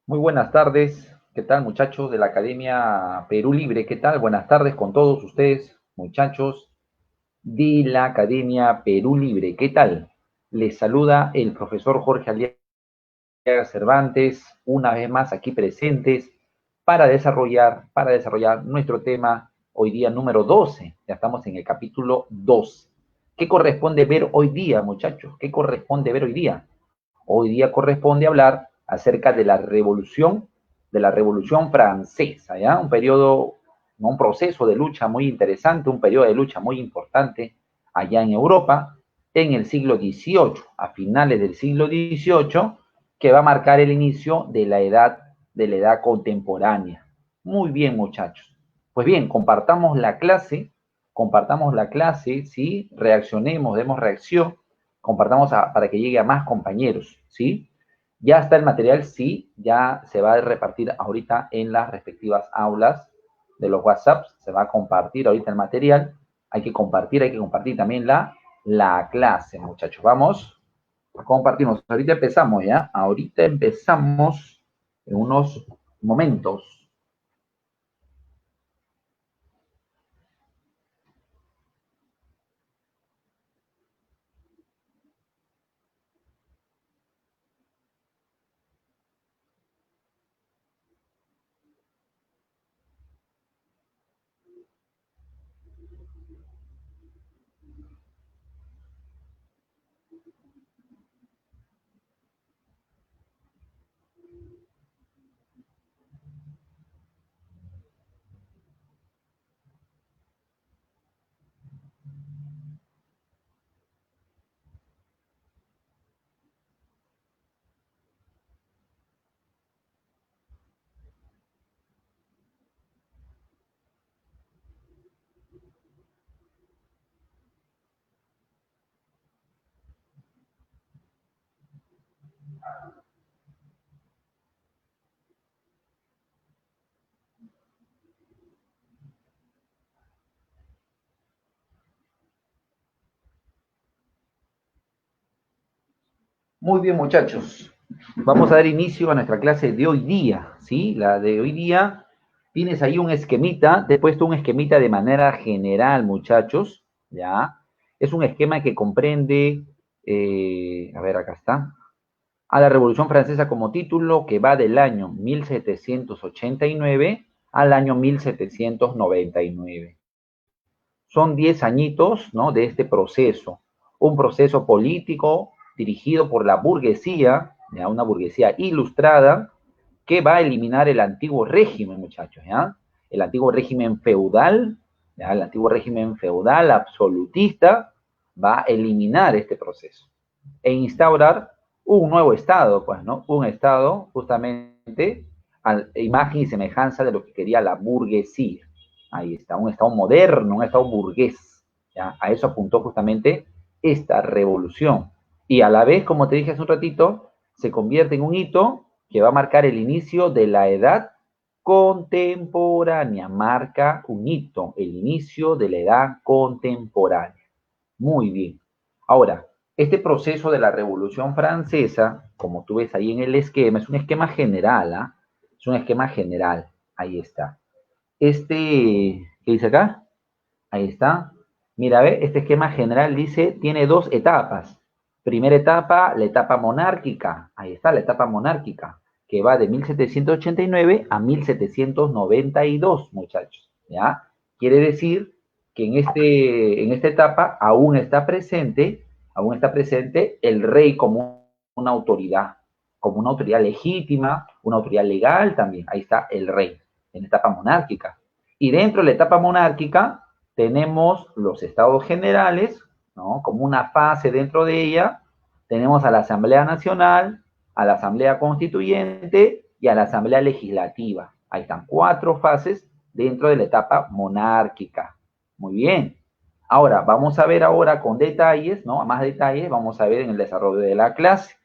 Muy buenas tardes. ¿Qué tal, muchachos de la Academia Perú Libre? ¿Qué tal? Buenas tardes con todos ustedes, muchachos de la Academia Perú Libre. ¿Qué tal? Les saluda el profesor Jorge Aliaga Cervantes, una vez más aquí presentes para desarrollar nuestro tema hoy día número 12. Ya estamos en el capítulo 2. ¿Qué corresponde ver hoy día, muchachos? ¿Qué corresponde ver hoy día? Hoy día corresponde hablar acerca de la Revolución Francesa, ¿ya? Un periodo, un proceso de lucha muy interesante, un periodo de lucha muy importante allá en Europa, en el siglo XVIII, a finales del siglo XVIII, que va a marcar el inicio de la edad contemporánea. Muy bien, muchachos. Pues bien, compartamos la clase, ¿sí? Reaccionemos, demos reacción, para que llegue a más compañeros, ¿sí? Ya está el material, sí, ya se va a repartir ahorita en las respectivas aulas de los WhatsApps, se va a compartir ahorita el material, hay que compartir también la clase, muchachos. Vamos a compartirnos. Ahorita empezamos en unos momentos. Muy bien, muchachos. Vamos a dar inicio a nuestra clase de hoy día, ¿sí? La de hoy día, tienes ahí un esquemita, te he puesto un esquemita de manera general, muchachos, ¿ya? Es un esquema que comprende, a ver, acá está, a la Revolución Francesa como título, que va del año 1789 al año 1799. Son 10 añitos, ¿no?, de este proceso, un proceso político dirigido por la burguesía, ¿ya?, una burguesía ilustrada, que va a eliminar el antiguo régimen, muchachos, ¿ya? El antiguo régimen feudal, ¿ya? El antiguo régimen feudal absolutista va a eliminar este proceso e instaurar un nuevo Estado, pues, ¿no? Un Estado justamente a imagen y semejanza de lo que quería la burguesía. Ahí está, un Estado moderno, un Estado burgués. ¿Ya? A eso apuntó justamente esta revolución. Y a la vez, como te dije hace un ratito, se convierte en un hito que va a marcar el inicio de la edad contemporánea. Marca un hito, el inicio de la edad contemporánea. Muy bien. Ahora, este proceso de la Revolución Francesa, como tú ves ahí en el esquema, es un esquema general, ¿ah? Es un esquema general. Ahí está. ¿Qué dice acá? Ahí está. Mira, ve, este esquema general dice, tiene dos etapas. Primera etapa, la etapa monárquica. Ahí está, la etapa monárquica, que va de 1789 a 1792, muchachos. ¿Ya? Quiere decir que en esta etapa aún está presente el rey como una autoridad legítima, una autoridad legal también. Ahí está el rey, en la etapa monárquica. Y dentro de la etapa monárquica, tenemos los estados generales, ¿no?, como una fase dentro de ella, tenemos a la Asamblea Nacional, a la Asamblea Constituyente y a la Asamblea Legislativa. Ahí están 4 fases dentro de la etapa monárquica. Muy bien. Ahora, vamos a ver ahora con detalles, ¿no? A más detalles, vamos a ver en el desarrollo de la clase.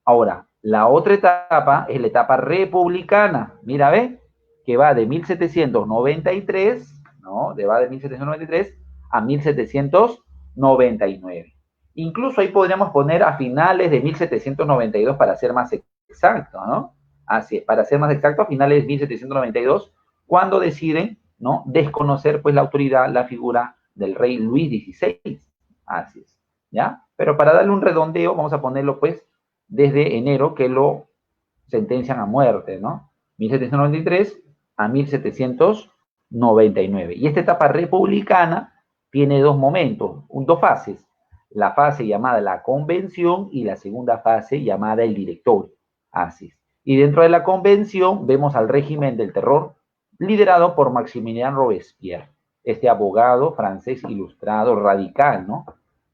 Ahora, la otra etapa es la etapa republicana. Mira, ve, que va de 1793, ¿no? Va de 1793 a 1799. Incluso ahí podríamos poner a finales de 1792 para ser más exacto, ¿no? Así es, para ser más exacto, a finales de 1792, cuando deciden, ¿no?, desconocer pues la autoridad, la figura del rey Luis XVI. Así es, ¿ya? Pero para darle un redondeo, vamos a ponerlo pues desde enero que lo sentencian a muerte, ¿no? 1793 a 1799. Y esta etapa republicana tiene dos momentos, dos fases. La fase llamada la convención y la segunda fase llamada el directorio. Así es. Y dentro de la convención vemos al régimen del terror liderado por Maximilien Robespierre, este abogado francés ilustrado radical, ¿no?,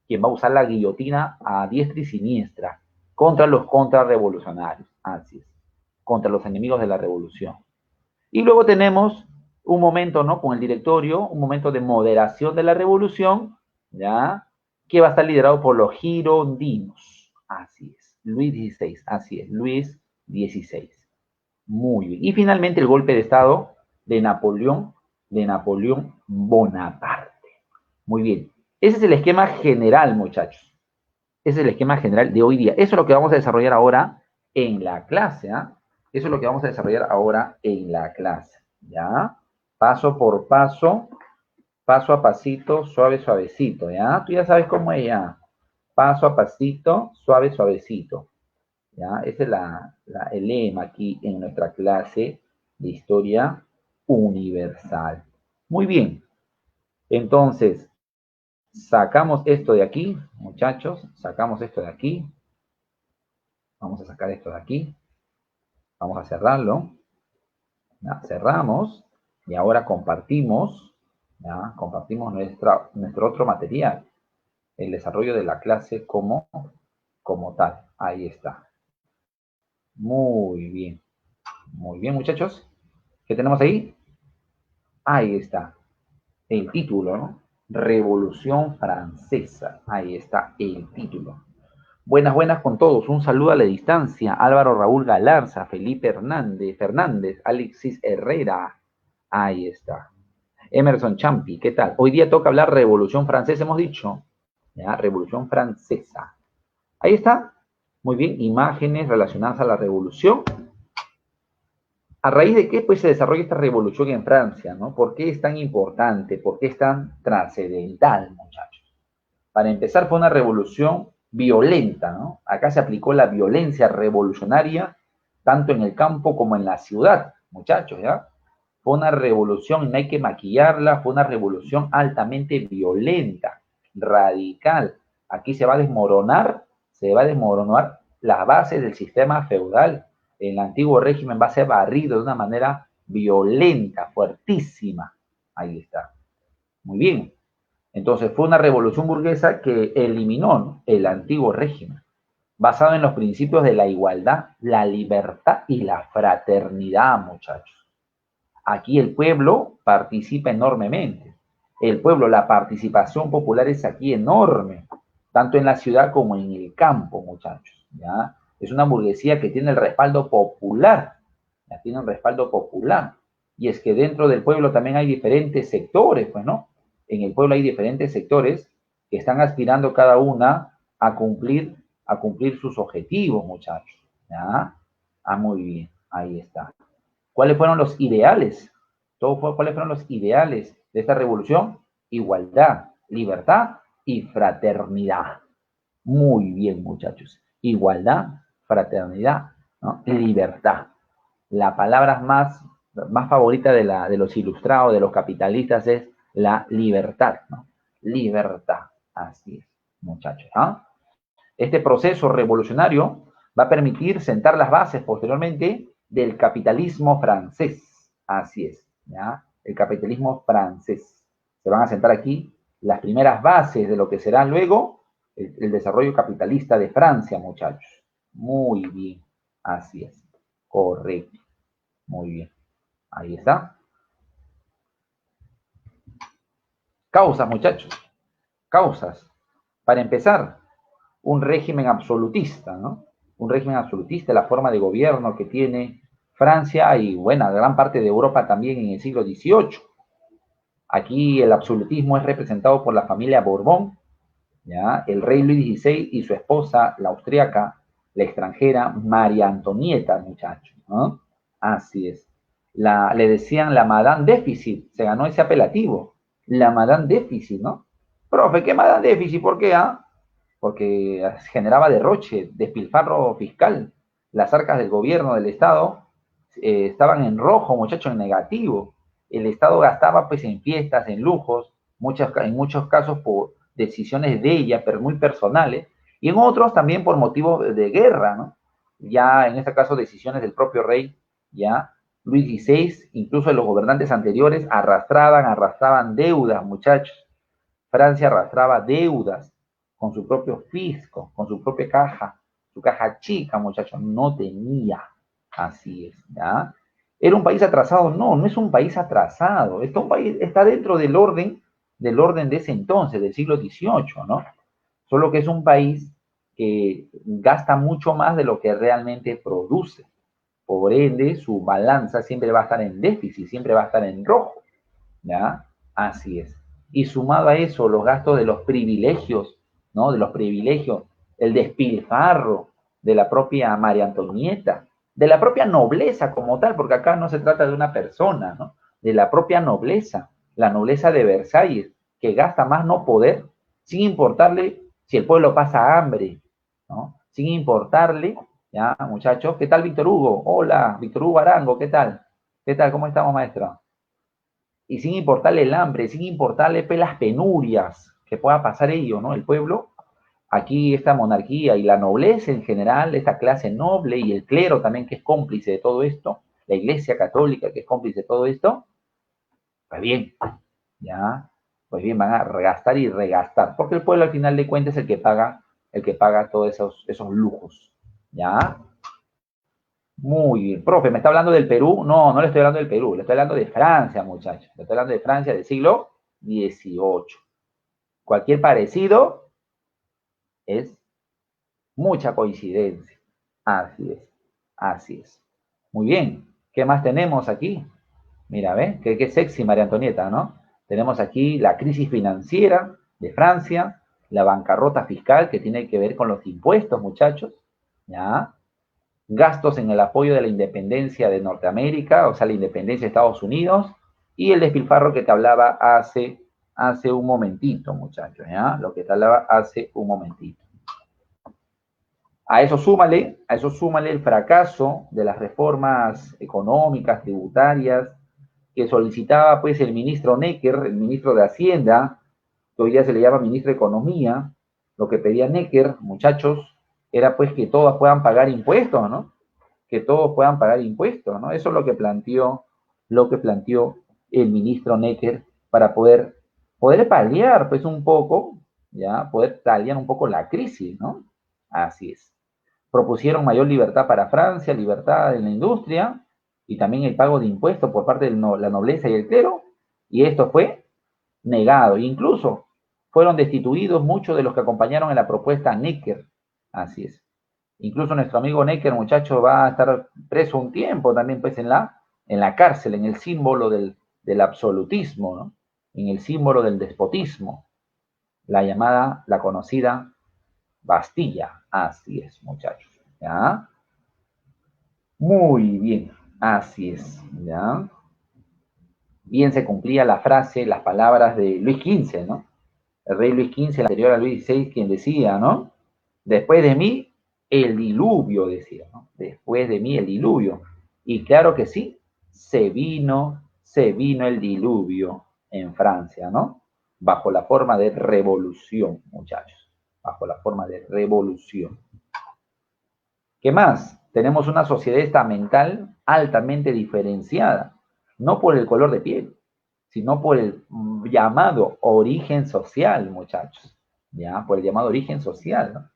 quien va a usar la guillotina a diestra y siniestra contra los contrarrevolucionarios, así es, contra los enemigos de la revolución. Y luego tenemos un momento, ¿no?, con el directorio, un momento de moderación de la revolución, ¿ya?, que va a estar liderado por los girondinos, así es, Luis XVI, así es, Luis XVI. Muy bien. Y finalmente el golpe de Estado de Napoleón Bonaparte. Muy bien. Ese es el esquema general, muchachos. Ese es el esquema general de hoy día. Eso es lo que vamos a desarrollar ahora en la clase, ¿eh? Eso es lo que vamos a desarrollar ahora en la clase, ¿ya? Paso por paso, paso a pasito, suave, suavecito, ¿ya? Tú ya sabes cómo es ya. Paso a pasito, suave, suavecito. ¿Ya? Ese es el lema aquí en nuestra clase de historia universal. Muy bien. Entonces, sacamos esto de aquí, muchachos. Sacamos esto de aquí. Vamos a sacar esto de aquí. Vamos a cerrarlo. ¿Ya? Cerramos. Y ahora compartimos. ¿Ya? Compartimos nuestro otro material. El desarrollo de la clase como tal. Ahí está. Muy bien. Muy bien, muchachos. ¿Qué tenemos ahí? Ahí está. El título, ¿no? Revolución Francesa. Ahí está el título. Buenas, buenas con todos. Un saludo a la distancia. Álvaro Raúl Galarza, Felipe Fernández, Alexis Herrera. Ahí está. Emerson Champi, ¿qué tal? Hoy día toca hablar Revolución Francesa, hemos dicho. ¿Ya? Revolución Francesa. Ahí está. Muy bien, imágenes relacionadas a la revolución. ¿A raíz de qué pues se desarrolla esta revolución en Francia, ¿no? ¿Por qué es tan importante? ¿Por qué es tan trascendental, muchachos? Para empezar, fue una revolución violenta, ¿no? Acá se aplicó la violencia revolucionaria tanto en el campo como en la ciudad, muchachos, ¿ya? Fue una revolución, no hay que maquillarla, fue una revolución altamente violenta, radical. Aquí se va a desmoronar las bases del sistema feudal. El antiguo régimen va a ser barrido de una manera violenta, fuertísima. Ahí está. Muy bien. Entonces fue una revolución burguesa que eliminó, ¿no?, el antiguo régimen, basado en los principios de la igualdad, la libertad y la fraternidad, muchachos. Aquí el pueblo participa enormemente. El pueblo, la participación popular es aquí enorme, tanto en la ciudad como en el campo, muchachos, ¿ya? Es una burguesía que tiene el respaldo popular, ya tiene un respaldo popular. Y es que dentro del pueblo también hay diferentes sectores, pues, ¿no? En el pueblo hay diferentes sectores que están aspirando cada una a cumplir sus objetivos, muchachos, ¿ya? Ah, muy bien, ahí está. ¿Cuáles fueron los ideales? ¿Cuáles fueron los ideales de esta revolución? Igualdad, libertad y fraternidad. Muy bien, muchachos. Igualdad, fraternidad, ¿no?, libertad. La palabra más favorita de los ilustrados, de los capitalistas, es la libertad, ¿no? Libertad. Así es, muchachos, ¿no? Este proceso revolucionario va a permitir sentar las bases posteriormente del capitalismo francés. Así es, ¿ya? El capitalismo francés. Se van a sentar aquí las primeras bases de lo que será luego el desarrollo capitalista de Francia, muchachos. Muy bien, así es. Correcto. Muy bien. Ahí está. Causas, muchachos. Causas. Para empezar, un régimen absolutista, ¿no? Un régimen absolutista, la forma de gobierno que tiene Francia y, bueno, gran parte de Europa también en el siglo XVIII. Aquí el absolutismo es representado por la familia Borbón, ¿ya? El rey Luis XVI y su esposa, la austríaca la extranjera María Antonieta, muchachos, ¿no? Así es. Le decían la Madame Déficit, se ganó ese apelativo, la Madame Déficit, ¿no? Profe, ¿qué Madame Déficit? ¿Por qué, ah? Porque generaba derroche, despilfarro fiscal. Las arcas del gobierno, del Estado, estaban en rojo, muchachos, en negativo. El Estado gastaba pues en fiestas, en lujos, en muchos casos por decisiones de ella, pero muy personales, y en otros también por motivos de guerra, ¿no? Ya en este caso decisiones del propio rey, ya Luis XVI, incluso los gobernantes anteriores arrastraban deudas, muchachos. Francia arrastraba deudas con su propio fisco, con su propia caja, su caja chica, muchachos, no tenía. Así es, ¿ya? ¿Era un país atrasado? No, no es un país atrasado. Está dentro del orden de ese entonces, del siglo XVIII, ¿no? Solo que es un país que gasta mucho más de lo que realmente produce. Por ende, su balanza siempre va a estar en déficit, siempre va a estar en rojo, ¿ya? Así es. Y sumado a eso, los gastos de los privilegios, ¿no? De los privilegios, el despilfarro de la propia María Antonieta, de la propia nobleza como tal, porque acá no se trata de una persona, ¿no? De la propia nobleza, la nobleza de Versalles, que gasta más no poder, sin importarle si el pueblo pasa hambre, ¿no? Sin importarle, ¿ya, muchachos? ¿Qué tal, Víctor Hugo? Hola, Víctor Hugo Arango, ¿qué tal? ¿Qué tal? ¿Cómo estamos, maestro? Y sin importarle el hambre, sin importarle pues, las penurias que pueda pasar ello, ¿no? El pueblo, aquí esta monarquía y la nobleza en general, esta clase noble y el clero también que es cómplice de todo esto, la iglesia católica que es cómplice de todo esto, pues bien, ya, pues bien, van a regastar y regastar, porque el pueblo al final de cuentas es el que paga todos esos lujos, ¿ya? Muy bien. Profe, ¿me está hablando del Perú? No, no le estoy hablando del Perú, le estoy hablando de Francia, muchachos. Le estoy hablando de Francia del siglo XVIII. Cualquier parecido es mucha coincidencia. Así es, así es. Muy bien. ¿Qué más tenemos aquí? Mira, ¿ves? Qué sexy María Antonieta, ¿no? Tenemos aquí la crisis financiera de Francia, la bancarrota fiscal que tiene que ver con los impuestos, muchachos. ¿Ya? Gastos en el apoyo de la independencia de Norteamérica, o sea, la independencia de Estados Unidos, y el despilfarro que te hablaba hace un momentito, muchachos, ¿ya? Lo que te hablaba hace un momentito. A eso súmale el fracaso de las reformas económicas, tributarias, que solicitaba pues el ministro Necker, el ministro de Hacienda, que hoy día se le llama ministro de Economía. Lo que pedía Necker, muchachos, era pues que todos puedan pagar impuestos, ¿no? Que todos puedan pagar impuestos, ¿no? Eso es lo que planteó el ministro Necker para poder paliar, pues, un poco, ¿ya? Poder paliar un poco la crisis, ¿no? Así es. Propusieron mayor libertad para Francia, libertad en la industria y también el pago de impuestos por parte de la nobleza y el clero, y esto fue negado. Incluso fueron destituidos muchos de los que acompañaron en la propuesta Necker. Así es. Incluso nuestro amigo Necker, muchacho, va a estar preso un tiempo también, pues, en la cárcel, en el símbolo del absolutismo, ¿no? En el símbolo del despotismo, la conocida Bastilla. Así es, muchachos. ¿Ya? Muy bien, así es. ¿Ya? Bien se cumplía la frase, las palabras de Luis XV, ¿no? El rey Luis XV, el anterior a Luis XVI, quien decía, ¿no? Después de mí, el diluvio, decía, ¿no? Después de mí, el diluvio. Y claro que sí, se vino el diluvio en Francia, ¿no? Bajo la forma de revolución, muchachos. Bajo la forma de revolución. ¿Qué más? Tenemos una sociedad estamental altamente diferenciada, no por el color de piel, sino por el llamado origen social, muchachos. ¿Ya? Por el llamado origen social, ¿no?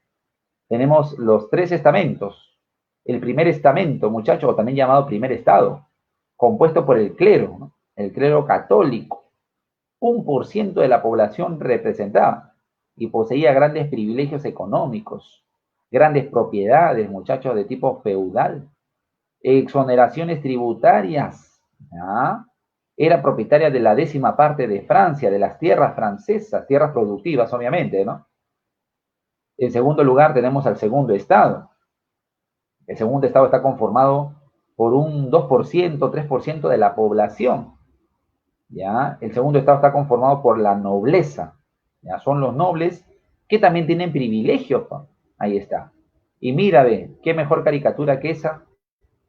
Tenemos los tres estamentos. El primer estamento, muchachos, o también llamado primer estado, compuesto por el clero, ¿no? El clero católico. 1% de la población representaba y poseía grandes privilegios económicos, grandes propiedades, muchachos, de tipo feudal, exoneraciones tributarias, ¿ya? Era propietaria de la 10ª parte de Francia, de las tierras francesas, tierras productivas, obviamente, ¿no? En segundo lugar tenemos al segundo estado, El segundo estado está conformado por un 2%, 3% de la población. ¿Ya? El segundo estado está conformado por la nobleza. ¿Ya? Son los nobles que también tienen privilegios. ¿No? Ahí está. Y mira, ve, qué mejor caricatura que esa,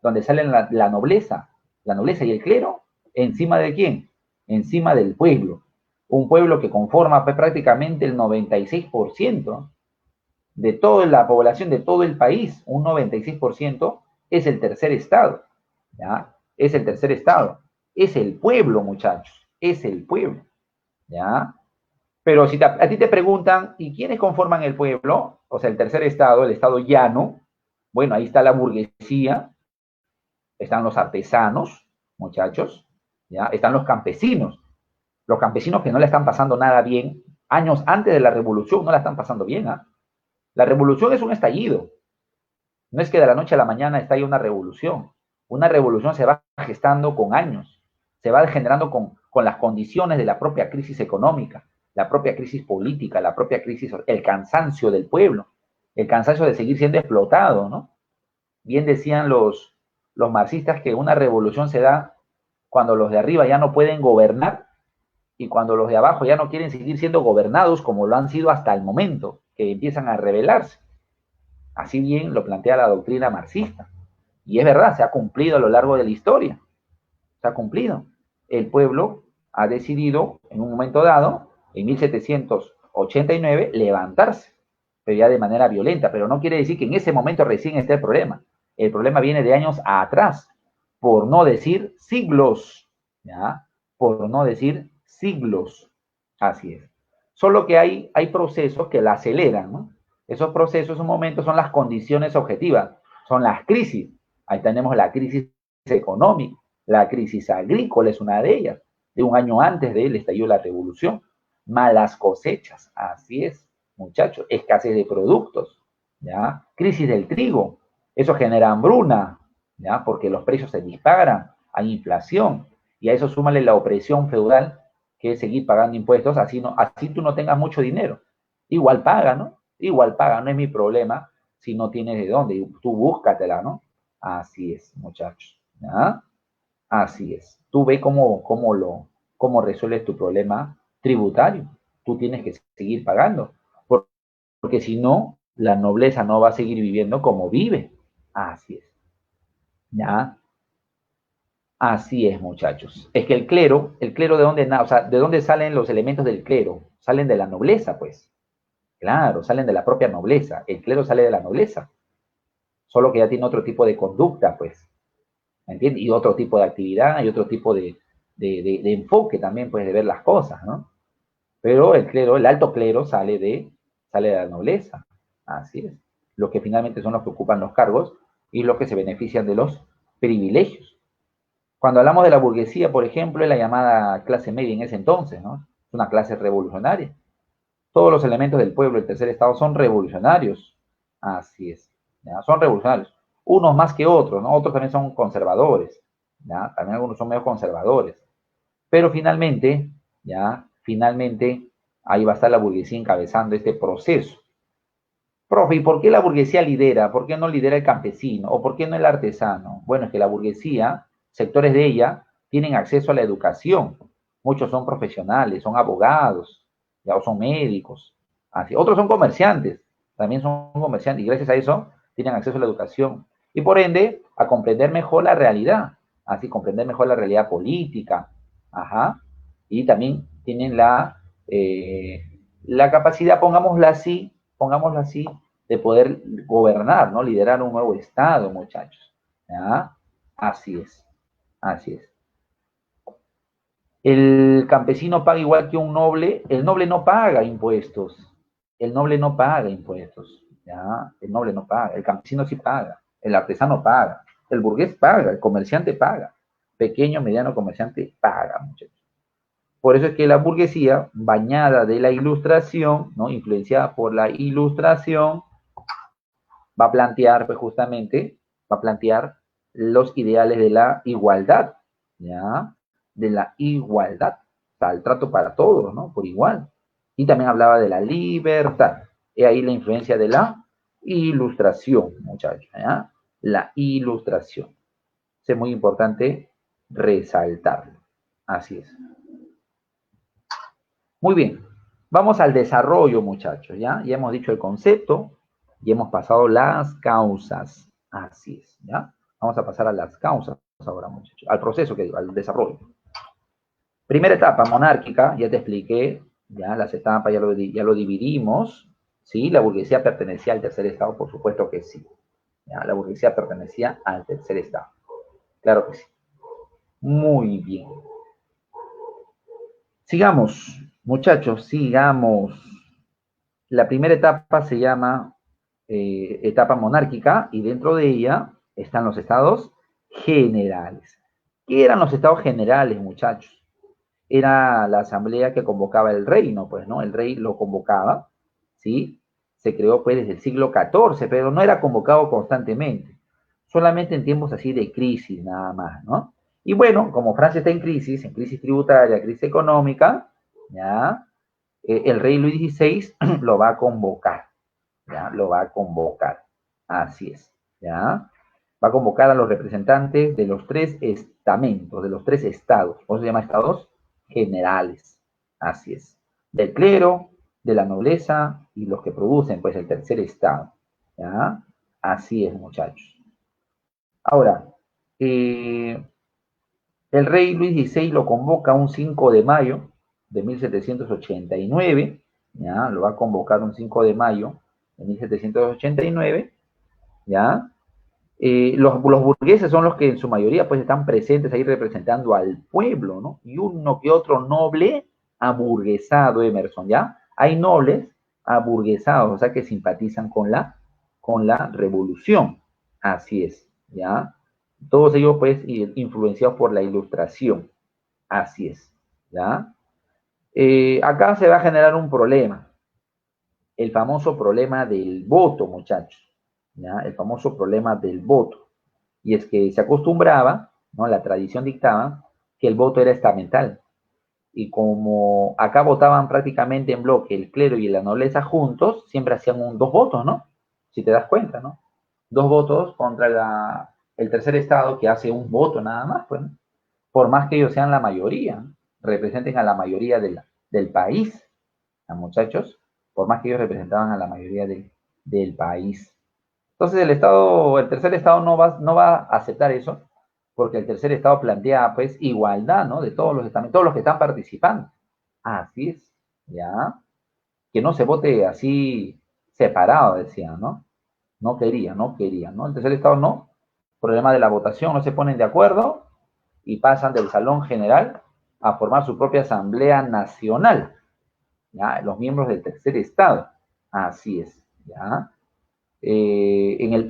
donde salen la nobleza y el clero, ¿encima de quién? Encima del pueblo. Un pueblo que conforma pues, prácticamente el 96% de toda la población de todo el país, un 96% es el tercer estado, ¿ya? Es el tercer estado, es el pueblo, muchachos, es el pueblo, ¿ya? Pero si a ti te preguntan, ¿y quiénes conforman el pueblo? O sea, el tercer estado, el estado llano, bueno, ahí está la burguesía, están los artesanos, muchachos, ¿ya? Están los campesinos que no le están pasando nada bien, años antes de la revolución no la están pasando bien, ¿ah? La revolución es un estallido. No es que de la noche a la mañana estalle una revolución. Una revolución se va gestando con años. Se va generando con las condiciones de la propia crisis económica, la propia crisis política, la propia crisis, el cansancio del pueblo, el cansancio de seguir siendo explotado, ¿no? Bien decían los marxistas que una revolución se da cuando los de arriba ya no pueden gobernar y cuando los de abajo ya no quieren seguir siendo gobernados como lo han sido hasta el momento, que empiezan a rebelarse. Así bien lo plantea la doctrina marxista. Y es verdad, se ha cumplido a lo largo de la historia. Se ha cumplido. El pueblo ha decidido, en un momento dado, en 1789, levantarse, pero ya de manera violenta. Pero no quiere decir que en ese momento recién esté el problema. El problema viene de años atrás, por no decir siglos. ¿Ya? Por no decir siglos. Así es. Solo que hay procesos que la aceleran, ¿no? Esos procesos, esos momentos son las condiciones objetivas, son las crisis. Ahí tenemos la crisis económica, la crisis agrícola es una de ellas. De un año antes de él estalló la revolución. Malas cosechas, así es, muchachos. Escasez de productos, ¿ya? Crisis del trigo, eso genera hambruna, ¿ya? Porque los precios se disparan, hay inflación, y a eso súmale la opresión feudal, que es seguir pagando impuestos, así tú no tengas mucho dinero. Igual paga, ¿no? Igual paga, no es mi problema si no tienes de dónde, tú búscatela, ¿no? Así es, muchachos. ¿Ya? Así es. Tú ve cómo resuelves tu problema tributario. Tú tienes que seguir pagando, porque si no, la nobleza no va a seguir viviendo como vive. Así es. ¿Ya? Así es, muchachos. Es que el clero o sea, ¿de dónde salen los elementos del clero? Salen de la nobleza, pues. Claro, salen de la propia nobleza. El clero sale de la nobleza, solo que ya tiene otro tipo de conducta, pues. ¿Me entiendes? Y otro tipo de actividad y otro tipo de enfoque también, pues, de ver las cosas, ¿no? Pero el clero, el alto clero sale de la nobleza. Así es. Los que finalmente son los que ocupan los cargos y los que se benefician de los privilegios. Cuando hablamos de la burguesía, por ejemplo, es la llamada clase media en ese entonces, ¿no? Es una clase revolucionaria. Todos los elementos del pueblo del tercer estado son revolucionarios. Así es. ¿Ya? Son revolucionarios. Unos más que otros, ¿no? Otros también son conservadores. ¿Ya? También algunos son medio conservadores. Pero finalmente, ¿ya? Finalmente, ahí va a estar la burguesía encabezando este proceso. Profe, ¿y por qué la burguesía lidera? ¿Por qué no lidera el campesino? ¿O por qué no el artesano? Bueno, es que la burguesía, sectores de ella, tienen acceso a la educación. Muchos son profesionales, son abogados, ya, o son médicos. Así. Otros son comerciantes, también son comerciantes, y gracias a eso tienen acceso a la educación. Y por ende, a comprender mejor la realidad, así comprender mejor la realidad política. Ajá. Y también tienen la capacidad, pongámoslo así, de poder gobernar, ¿no? Liderar un nuevo Estado, muchachos. ¿Ya? Así es, así es. El campesino paga igual que un noble, el noble no paga impuestos, el noble no paga impuestos, ¿ya? El noble no paga, el campesino sí paga, el artesano paga, el burgués paga, el comerciante paga, pequeño, mediano comerciante paga, muchachos. Por eso es que la burguesía, bañada de la ilustración, ¿no? Influenciada por la ilustración, va a plantear, pues justamente, va a plantear los ideales de la igualdad, ¿ya? De la igualdad, o sea, el trato para todos, ¿no? Por igual. Y también hablaba de la libertad. He ahí la influencia de la ilustración, muchachos, ¿ya? la Ilustración. Es muy importante resaltarlo. Así es. Muy bien. Vamos al desarrollo, muchachos, ¿ya? Ya hemos dicho el concepto y hemos pasado las causas. Así es, ¿ya? Vamos a pasar a las causas ahora, muchachos. Al proceso, al desarrollo. Primera etapa, monárquica, ya te expliqué, ya las etapas ya lo dividimos, ¿sí? La burguesía pertenecía al tercer estado, por supuesto que sí. ¿Ya? La burguesía pertenecía al tercer estado. Claro que sí. Muy bien. Sigamos, muchachos, sigamos. La primera etapa se llama etapa monárquica y dentro de ella están los estados generales. ¿Qué eran los estados generales, muchachos? Era la asamblea que convocaba el rey, ¿no? Pues, ¿no? El rey lo convocaba, ¿sí? Se creó, pues, desde el siglo XIV, pero no era convocado constantemente. Solamente en tiempos así de crisis, nada más, ¿no? Y bueno, como Francia está en crisis tributaria, crisis económica, ¿ya? El rey Luis XVI lo va a convocar, ¿ya? Lo va a convocar. Así es, ¿ya? Va a convocar a los representantes de los tres estamentos, de los tres estados. ¿Cómo se llama estados? Generales. Así es. Del clero, de la nobleza y los que producen, pues, el tercer estado. ¿Ya? Así es, muchachos. Ahora, el rey Luis XVI lo convoca un 5 de mayo de 1789, ¿ya? Lo va a convocar un 5 de mayo de 1789, ¿ya? Los burgueses son los que en su mayoría pues están presentes ahí representando al pueblo, ¿no? Y uno que otro noble aburguesado, Emerson, ¿ya? Hay nobles aburguesados, o sea, que simpatizan con la revolución. Así es, ¿ya? Todos ellos pues influenciados por la ilustración. Así es, ¿ya? Acá se va a generar un problema, el famoso problema del voto, muchachos, ¿ya? El famoso problema del voto. Y es que se acostumbraba, ¿no? La tradición dictaba que el voto era estamental. Y como acá votaban prácticamente en bloque el clero y la nobleza juntos, siempre hacían dos votos, ¿no? Si te das cuenta, ¿no? Dos votos contra el tercer estado que hace un voto nada más, pues, ¿no? Por más que ellos sean la mayoría, representen a la mayoría del país, a muchachos, por más que ellos representaban a la mayoría del país. Entonces el tercer estado no va a aceptar eso, porque el tercer estado plantea pues igualdad, ¿no? De todos los estamentos, todos los que están participando. Así es, ¿ya? Que no se vote así separado, decían, ¿no? No quería, ¿no? El tercer estado no, problema de la votación, no se ponen de acuerdo y pasan del salón general a formar su propia asamblea nacional, ¿ya? Los miembros del tercer estado. Así es, ¿ya?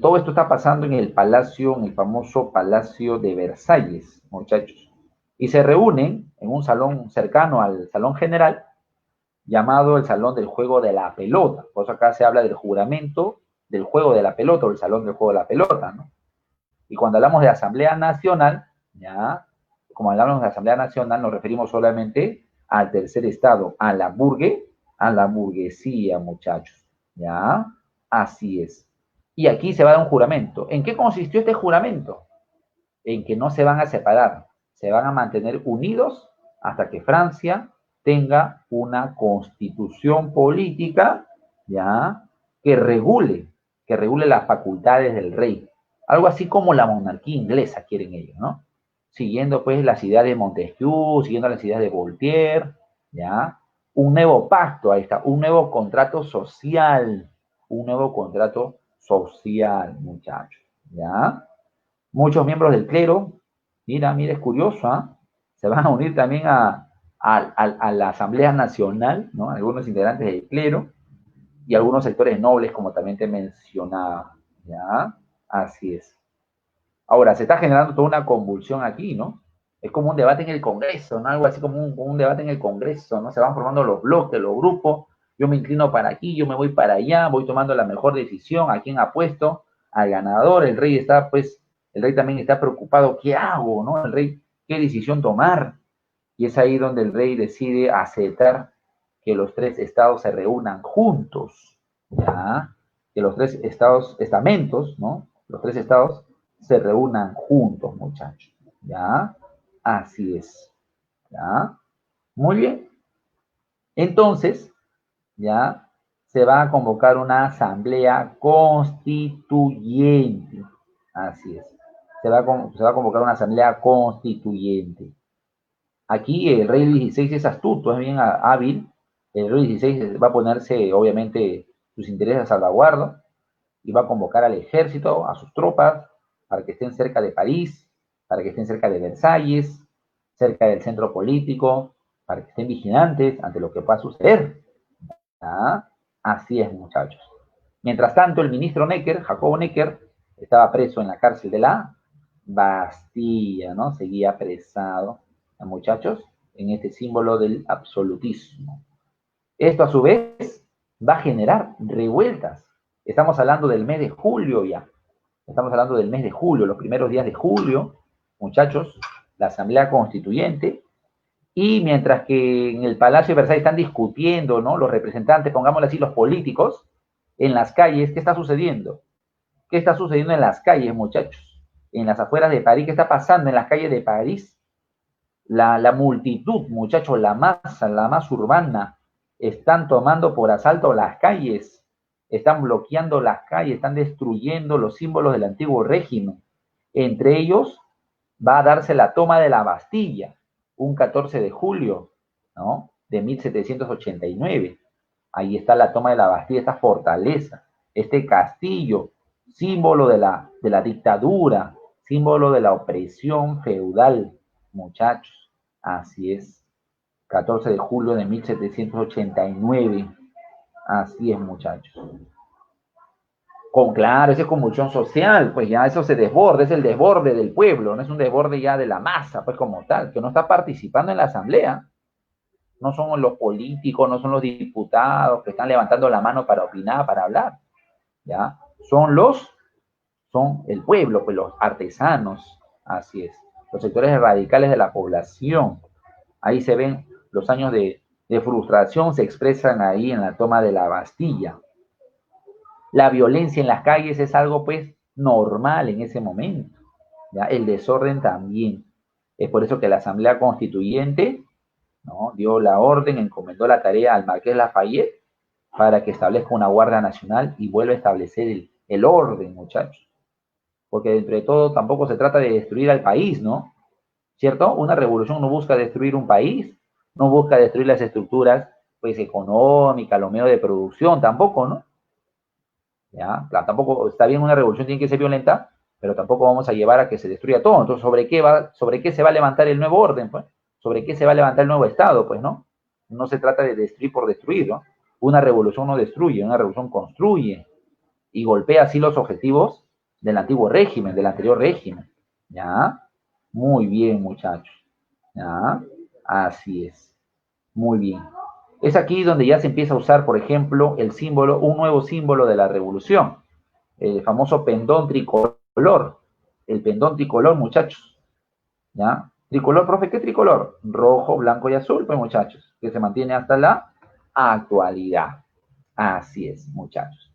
Todo esto está pasando en el palacio, en el famoso Palacio de Versalles, muchachos. Y se reúnen en un salón cercano al Salón General, llamado el Salón del Juego de la Pelota. Por eso acá se habla del juramento del juego de la pelota o el Salón del Juego de la Pelota, ¿no? Y cuando hablamos de Asamblea Nacional, ya, como hablamos de Asamblea Nacional, nos referimos solamente al tercer estado, a la burguesía, muchachos, ¿ya? Así es. Y aquí se va a dar un juramento. ¿En qué consistió este juramento? En que no se van a separar, se van a mantener unidos hasta que Francia tenga una constitución política, ¿ya? Que regule las facultades del rey. Algo así como la monarquía inglesa quieren ellos, ¿no? Siguiendo pues las ideas de Montesquieu, siguiendo las ideas de Voltaire, ¿ya? Un nuevo pacto, ahí está, un nuevo contrato social, muchachos, ¿ya? Muchos miembros del clero, mira, es curioso, ¿eh? Se van a unir también a la Asamblea Nacional, ¿no? Algunos integrantes del clero y algunos sectores nobles, como también te mencionaba, ¿ya? Así es. Ahora, se está generando toda una convulsión aquí, ¿no? Es como un debate en el Congreso, ¿no? Algo así como un debate en el Congreso, ¿no? Se van formando los bloques, los grupos, yo me inclino para aquí, yo me voy para allá, voy tomando la mejor decisión, a quién apuesto, al ganador, el rey está, pues, el rey también está preocupado, ¿qué hago, no? El rey, ¿qué decisión tomar? Y es ahí donde el rey decide aceptar que los tres estados se reúnan juntos, ¿ya? Que los tres estamentos, ¿no? los tres estados se reúnan juntos, muchachos. ¿Ya? Así es. ¿Ya? Muy bien. Entonces, ¿ya? Se va a convocar una asamblea constituyente. Así es. Se va a convocar una asamblea constituyente. Aquí el rey Luis XVI es astuto, es bien hábil. El rey Luis XVI va a ponerse, obviamente, sus intereses a salvaguarda y va a convocar al ejército, a sus tropas, para que estén cerca de París, para que estén cerca de Versalles, cerca del centro político, para que estén vigilantes ante lo que pueda suceder. ¿Ah? Así es, muchachos. Mientras tanto, el ministro Necker, Jacobo Necker, estaba preso en la cárcel de la Bastilla, ¿no? Seguía apresado, muchachos, en este símbolo del absolutismo. Esto, a su vez, va a generar revueltas. Estamos hablando del mes de julio ya. Estamos hablando del mes de julio, los primeros días de julio, muchachos, la Asamblea Constituyente. Y mientras que en el Palacio de Versalles están discutiendo, ¿no? Los representantes, pongámoslo así, los políticos, en las calles, ¿qué está sucediendo? ¿Qué está sucediendo en las calles, muchachos? En las afueras de París, ¿qué está pasando en las calles de París? La multitud, muchachos, la más urbana, están tomando por asalto las calles, están bloqueando las calles, están destruyendo los símbolos del antiguo régimen. Entre ellos va a darse la toma de la Bastilla, un 14 de julio, ¿no? De 1789. Ahí está la toma de la Bastilla, esta fortaleza, este castillo, símbolo de la dictadura, símbolo de la opresión feudal, muchachos. Así es. 14 de julio de 1789. Así es, muchachos. Claro, esa es convulsión social, pues ya eso se desborda, es el desborde del pueblo, no es un desborde ya de la masa, pues como tal, que no está participando en la asamblea. No son los políticos, no son los diputados que están levantando la mano para opinar, para hablar, ¿ya? Son el pueblo, pues los artesanos, así es, los sectores radicales de la población. Ahí se ven los años de frustración, se expresan ahí en la toma de la Bastilla. La violencia en las calles es algo pues normal en ese momento, ¿ya? El desorden también. Es por eso que la Asamblea Constituyente, ¿no? Dio la orden, encomendó la tarea al Marqués Lafayette para que establezca una Guardia Nacional y vuelva a establecer el orden, muchachos. Porque dentro de todo tampoco se trata de destruir al país, ¿no? ¿Cierto? Una revolución no busca destruir un país, no busca destruir las estructuras pues económicas, los medios de producción, tampoco, ¿no? ¿Ya? Claro, tampoco está bien, una revolución tiene que ser violenta, pero tampoco vamos a llevar a que se destruya todo. Entonces, sobre qué se va a levantar el nuevo orden? Pues? ¿Sobre qué se va a levantar el nuevo Estado? Pues, ¿no? No se trata de destruir por destruir, ¿no? Una revolución no destruye, una revolución construye y golpea así los objetivos del antiguo régimen, del anterior régimen. ¿Ya? Muy bien, muchachos. ¿Ya? Así es. Muy bien. Es aquí donde ya se empieza a usar, por ejemplo, el símbolo, un nuevo símbolo de la revolución, el famoso pendón tricolor. El pendón tricolor, muchachos. ¿Ya? Tricolor, profe, ¿qué tricolor? Rojo, blanco y azul, pues muchachos, que se mantiene hasta la actualidad. Así es, muchachos.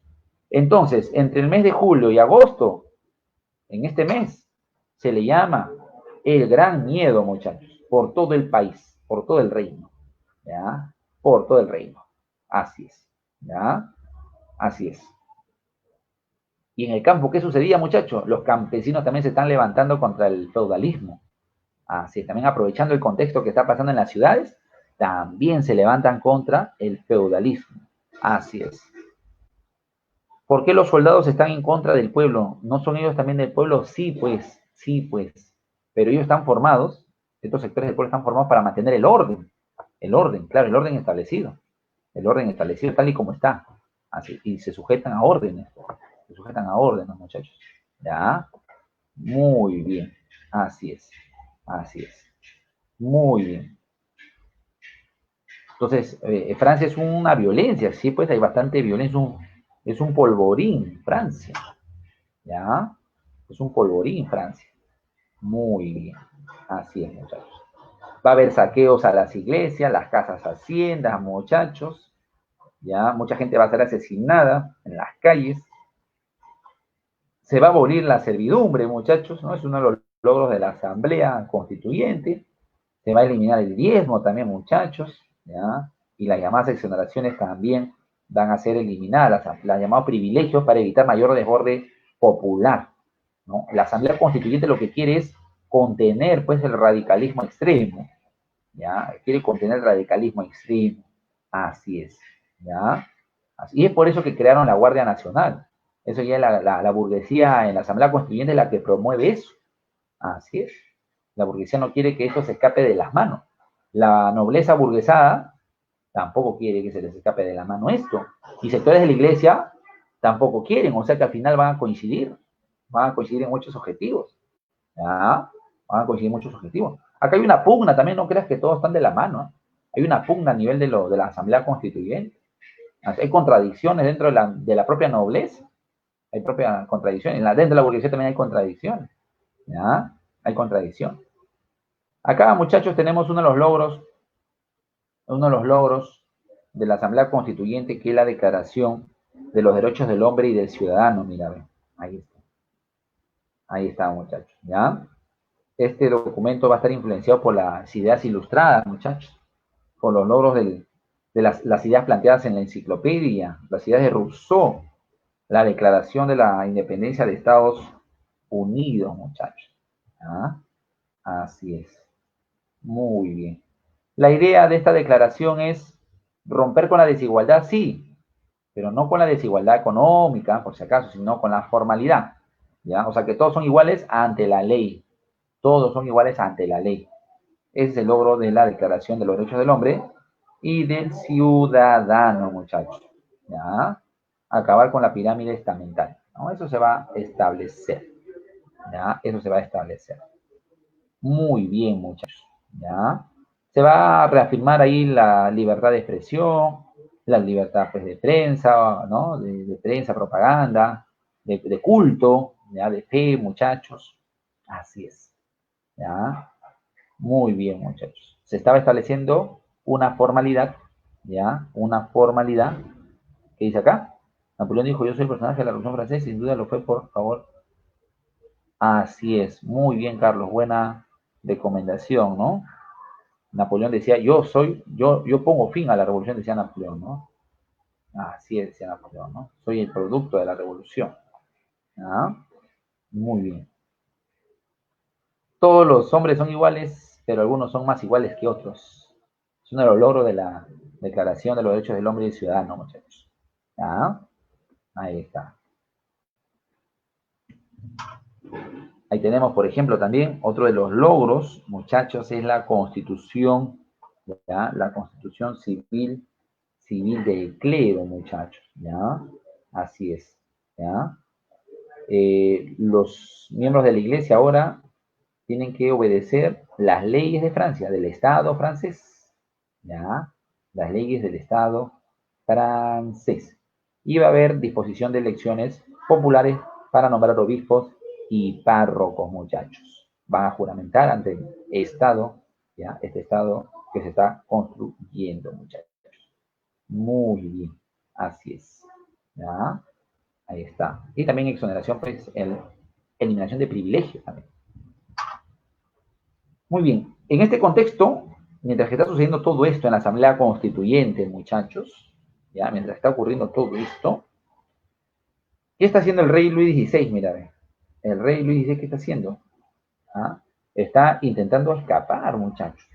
Entonces, entre el mes de julio y agosto, en este mes, se le llama el gran miedo, muchachos, por todo el país, por todo el reino. ¿Ya? Por todo el reino. Así es. ¿Ya? Así es. Y en el campo, ¿qué sucedía, muchachos? Los campesinos también se están levantando contra el feudalismo. Así es, también aprovechando el contexto que está pasando en las ciudades, también se levantan contra el feudalismo. Así es. ¿Por qué los soldados están en contra del pueblo? ¿No son ellos también del pueblo? Sí, pues, sí, pues. Pero ellos están formados, estos sectores del pueblo están formados para mantener el orden. El orden, claro, el orden establecido. El orden establecido tal y como está. Así, y se sujetan a órdenes. Se sujetan a órdenes, muchachos. ¿Ya? Muy bien. Así es. Así es. Muy bien. Entonces, Francia es una violencia, sí, pues hay bastante violencia, es un polvorín, Francia, ¿ya? Es un polvorín, Francia. Muy bien, así es, muchachos. Va a haber saqueos a las iglesias, las casas haciendas, muchachos, ¿ya? Mucha gente va a ser asesinada en las calles. Se va a abolir la servidumbre, muchachos, ¿no? Es uno de los logros de la Asamblea Constituyente. Se va a eliminar el diezmo también, muchachos, ¿ya? Y las llamadas exoneraciones también van a ser eliminadas, los llamados privilegios para evitar mayor desborde popular, ¿no? La Asamblea Constituyente lo que quiere es contener, pues, el radicalismo extremo, ¿ya? Quiere contener el radicalismo extremo, así es, ¿ya? Y es por eso que crearon la Guardia Nacional. Eso ya es la burguesía en la Asamblea Constituyente la que promueve eso. Así es. La burguesía no quiere que esto se escape de las manos. La nobleza burguesada tampoco quiere que se les escape de la mano esto. Y sectores de la iglesia tampoco quieren. O sea que al final van a coincidir. Van a coincidir en muchos objetivos. ¿Ya? Van a coincidir en muchos objetivos. Acá hay una pugna también, no creas que todos están de la mano. Hay una pugna a nivel de la Asamblea Constituyente. Hay contradicciones dentro de la propia nobleza. Hay propia contradicciones. Dentro de la burguesía también hay contradicciones. ¿Ya? Hay contradicción. Acá, muchachos, tenemos uno de los logros de la Asamblea Constituyente, que es la Declaración de los Derechos del Hombre y del Ciudadano. Mira, ven, ahí está, muchachos, ¿ya? Este documento va a estar influenciado por las ideas ilustradas, muchachos, por los logros de las ideas planteadas en la enciclopedia, las ideas de Rousseau, la Declaración de la Independencia de Estados Unidos, muchachos. ¿Ah? Así es. Muy bien. La idea de esta declaración es romper con la desigualdad, sí, pero no con la desigualdad económica, por si acaso, sino con la formalidad. ¿Ya? O sea, que todos son iguales ante la ley. Todos son iguales ante la ley. Ese es el logro de la Declaración de los Derechos del Hombre y del Ciudadano, muchachos. ¿Ya? Acabar con la pirámide estamental, ¿no? Eso se va a establecer. ¿Ya? Eso se va a establecer. Muy bien, muchachos. ¿Ya? Se va a reafirmar ahí la libertad de expresión, la libertad, pues, de prensa, ¿no? De prensa, propaganda, de culto, ¿ya? De fe, muchachos. Así es. ¿Ya? Muy bien, muchachos. Se estaba estableciendo una formalidad, ¿ya? Una formalidad. ¿Qué dice acá? Napoleón dijo, yo soy el personaje de la Revolución Francesa, sin duda lo fue, por favor. Así es. Muy bien, Carlos. Buena recomendación, ¿no? Napoleón decía, yo pongo fin a la revolución, decía Napoleón, ¿no? Así decía Napoleón, ¿no? Soy el producto de la revolución. ¿Ah? Muy bien. Todos los hombres son iguales, pero algunos son más iguales que otros. Es uno de los logros de la Declaración de los Derechos del Hombre y del Ciudadano, muchachos. ¿Ah? Ahí está. Ahí tenemos, por ejemplo, también otro de los logros, muchachos, es la Constitución, ¿ya? La Constitución civil del clero, muchachos, ¿ya? Así es, ¿ya? Los miembros de la iglesia ahora tienen que obedecer las leyes de Francia, del Estado francés, ¿ya? Las leyes del Estado francés. Y va a haber disposición de elecciones populares para nombrar obispos y párrocos, muchachos. Van a juramentar ante el Estado, ¿ya? Este Estado que se está construyendo, muchachos. Muy bien, así es, ¿ya? Ahí está. Y también exoneración, pues, eliminación de privilegios también. Muy bien. En este contexto, mientras que está sucediendo todo esto en la Asamblea Constituyente, muchachos, ya, mientras está ocurriendo todo esto, ¿qué está haciendo el rey Luis XVI? Mira, el rey Luis XVI, ¿qué está haciendo? ¿Ah? Está intentando escapar, muchachos.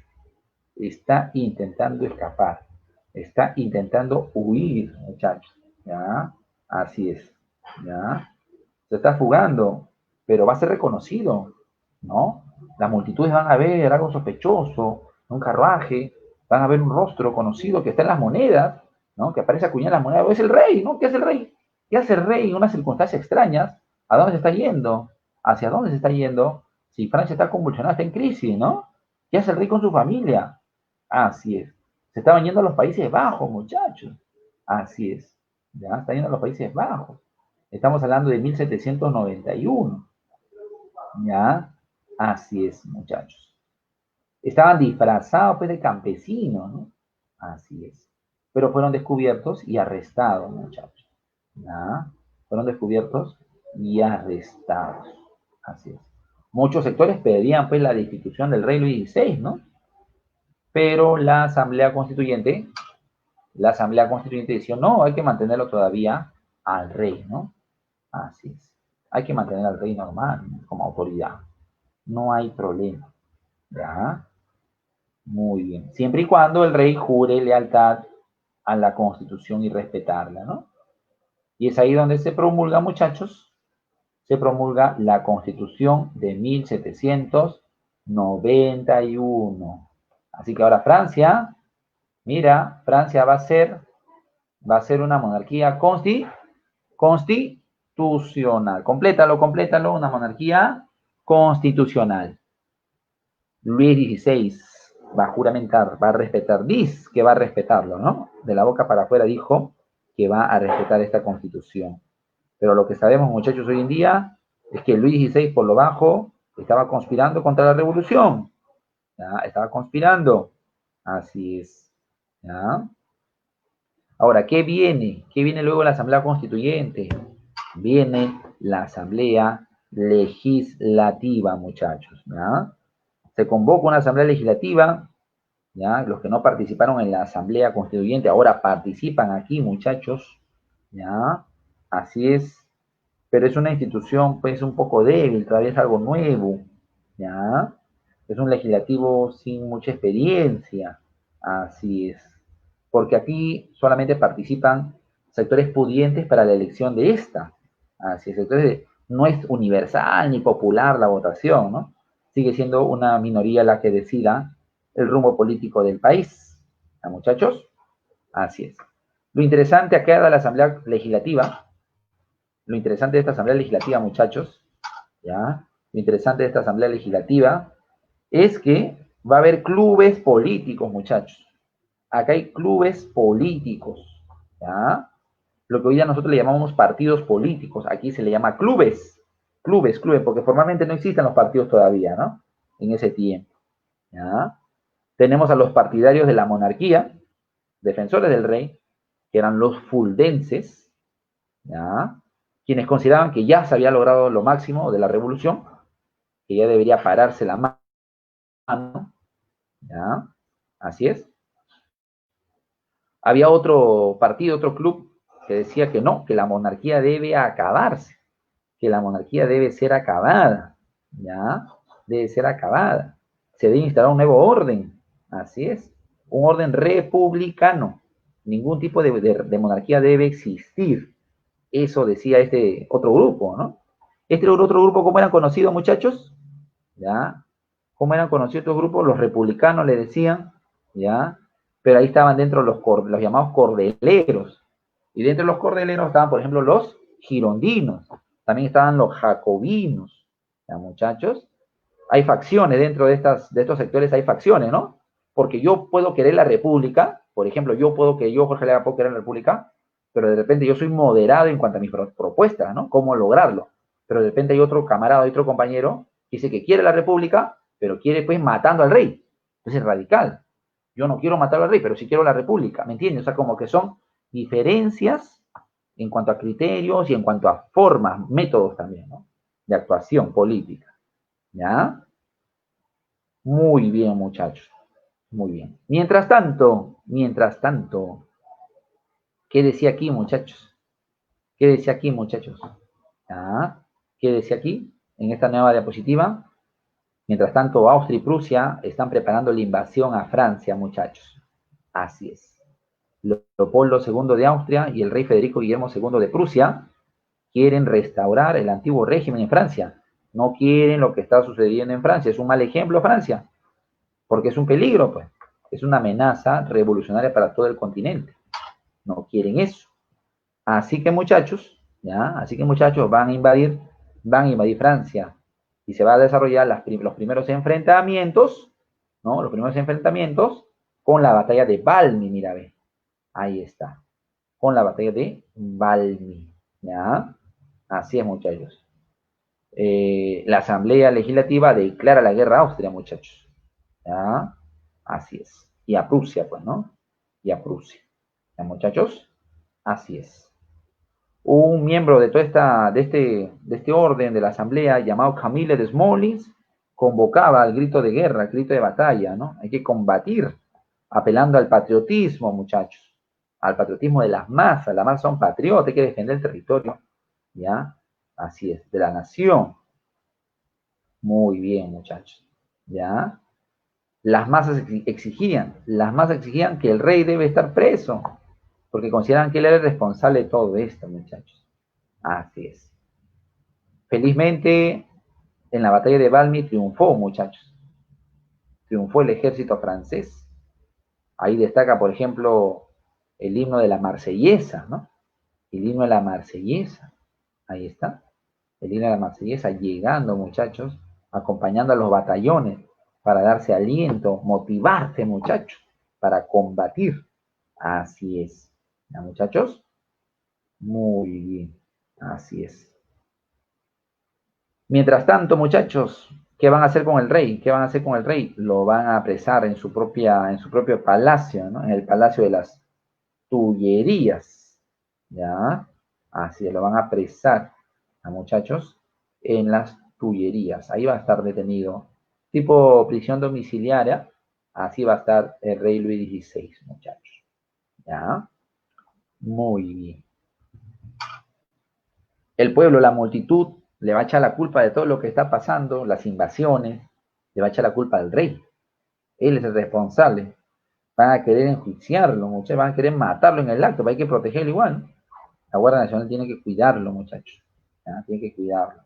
Está intentando escapar. Está intentando huir, muchachos. ¿Ya? Así es. ¿Ya? Se está fugando, pero va a ser reconocido, ¿no? Las multitudes van a ver algo sospechoso, un carruaje, van a ver un rostro conocido que está en las monedas, ¿no? Que aparece acuñado en las monedas. Es el rey, ¿no? ¿Qué hace el rey? ¿Qué hace el rey en unas circunstancias extrañas? ¿A dónde se está yendo? ¿Hacia dónde se está yendo? Si Francia está convulsionada, está en crisis, ¿no? ¿Qué hace el rey con su familia? Así es. Se estaban yendo a los Países Bajos, muchachos. Así es. Ya, está yendo a los Países Bajos. Estamos hablando de 1791. ¿Ya? Así es, muchachos. Estaban disfrazados, pues, de campesinos, ¿no? Así es. Pero fueron descubiertos y arrestados, muchachos. ¿Ya? Fueron descubiertos y arrestados. Así es. Muchos sectores pedían pues la destitución del rey Luis XVI, ¿no? Pero la Asamblea Constituyente decía, no, hay que mantenerlo todavía al rey, ¿no? Así es. Hay que mantener al rey normal como autoridad. No hay problema. ¿Ya? Muy bien. Siempre y cuando el rey jure lealtad a la Constitución y respetarla, ¿no? Y es ahí donde se promulga, muchachos, se promulga la Constitución de 1791. Así que ahora Francia, mira, Francia va a ser una monarquía constitucional. Complétalo, complétalo, una monarquía constitucional. Luis XVI va a juramentar, va a respetar, dice que va a respetarlo, ¿no? De la boca para afuera dijo que va a respetar esta constitución. Pero lo que sabemos, muchachos, hoy en día es que Luis XVI, por lo bajo, estaba conspirando contra la revolución. ¿Ya? Estaba conspirando. Así es. ¿Ya? Ahora, ¿qué viene? ¿Qué viene luego de la Asamblea Constituyente? Viene la Asamblea Legislativa, muchachos. ¿Ya? Se convoca una Asamblea Legislativa. ¿Ya? Los que no participaron en la Asamblea Constituyente ahora participan aquí, muchachos. ¿Ya? Así es. Pero es una institución pues un poco débil, todavía es algo nuevo, ¿ya? Es un legislativo sin mucha experiencia, así es. Porque aquí solamente participan sectores pudientes para la elección de esta, así es. Entonces, no es universal ni popular la votación, ¿no? Sigue siendo una minoría la que decida el rumbo político del país, ¿ya, muchachos? Así es. Lo interesante acá de la Asamblea Legislativa, lo interesante de esta Asamblea Legislativa, muchachos, ¿ya? Lo interesante de esta Asamblea Legislativa es que va a haber clubes políticos, muchachos. Acá hay clubes políticos, ¿ya? Lo que hoy día nosotros le llamamos partidos políticos, aquí se le llama clubes, clubes, porque formalmente no existen los partidos todavía, ¿no? En ese tiempo, ¿ya? Tenemos a los partidarios de la monarquía, defensores del rey, que eran los fuldenses, ¿ya? Quienes consideraban que ya se había logrado lo máximo de la revolución, que ya debería pararse la mano, ¿ya? Así es. Había otro partido, otro club, que decía que no, que la monarquía debe acabarse, que la monarquía debe ser acabada, ¿ya? Debe ser acabada. Se debe instalar un nuevo orden, así es, un orden republicano. Ningún tipo de monarquía debe existir. Eso decía este otro grupo, ¿no? Este otro grupo, ¿cómo eran conocidos, muchachos? ¿Ya? ¿Cómo eran conocidos estos grupos? Los republicanos le decían, ¿ya? Pero ahí estaban dentro los llamados cordeleros. Y dentro de los cordeleros estaban, por ejemplo, los girondinos. También estaban los jacobinos, ¿ya, muchachos? Hay facciones dentro de estos sectores, hay facciones, ¿no? Porque yo puedo querer la república, por ejemplo, yo, Jorge Lega, puedo querer la república, pero de repente yo soy moderado en cuanto a mis propuestas, ¿no? ¿Cómo lograrlo? Pero de repente hay otro camarada, hay otro compañero que dice que quiere la república, pero quiere pues matando al rey. Entonces es radical. Yo no quiero matar al rey, pero sí quiero la república, ¿me entiendes? O sea, como que son diferencias en cuanto a criterios y en cuanto a formas, métodos también, ¿no? De actuación política, ¿ya? Muy bien, muchachos. Muy bien. Mientras tanto, ¿qué decía aquí, muchachos? ¿Qué decía aquí, muchachos? ¿Ah? ¿Qué decía aquí? En esta nueva diapositiva. Mientras tanto, Austria y Prusia están preparando la invasión a Francia, muchachos. Así es. Leopoldo II de Austria y el rey Federico Guillermo II de Prusia quieren restaurar el antiguo régimen en Francia. No quieren lo que está sucediendo en Francia. Es un mal ejemplo Francia, porque es un peligro, pues. Es una amenaza revolucionaria para todo el continente. No quieren eso. Así que muchachos, ¿ya? Así que muchachos van a invadir Francia y se va a desarrollar los primeros enfrentamientos, ¿no? Los primeros enfrentamientos con la batalla de Valmy, mira, ve. Ahí está. Con la batalla de Valmy, ¿ya? Así es, muchachos. La Asamblea Legislativa declara la guerra a Austria, muchachos. ¿Ya? Así es. Y a Prusia, pues, ¿no? Y a Prusia. ¿Ya, muchachos? Así es. un miembro de toda de este orden de la asamblea llamado Camille Desmoulins convocaba al grito de guerra, al grito de batalla, ¿no? Hay que combatir, apelando al patriotismo, muchachos, al patriotismo de las masas son patriotas, hay que defender el territorio, ¿ya? Así es, de la nación. Muy bien, muchachos, ¿ya? Las masas exigían que el rey debe estar preso, porque consideran que él era el responsable de todo esto, muchachos. Así es. Felizmente, en la batalla de Valmy triunfó, muchachos. Triunfó el ejército francés. Ahí destaca, por ejemplo, el himno de la Marsellesa, ¿no? El himno de la Marsellesa. Ahí está. El himno de la Marsellesa llegando, muchachos, acompañando a los batallones para darse aliento, motivarse, muchachos, para combatir. Así es. ¿Ya, muchachos? Muy bien. Así es. Mientras tanto, muchachos, ¿qué van a hacer con el rey? ¿Qué van a hacer con el rey? Lo van a apresar en su propio palacio, ¿no? En el palacio de las Tullerías, ¿ya? Así es, lo van a apresar a muchachos en las Tullerías. Ahí va a estar detenido, tipo prisión domiciliaria. Así va a estar el rey Luis XVI, muchachos, ¿ya? Muy bien. El pueblo, la multitud, le va a echar la culpa de todo lo que está pasando, las invasiones, le va a echar la culpa al rey. Él es el responsable. Van a querer enjuiciarlo, muchachos, van a querer matarlo en el acto, pero hay que protegerlo igual, ¿no? La Guardia Nacional tiene que cuidarlo, muchachos. ¿Ya? Tiene que cuidarlo.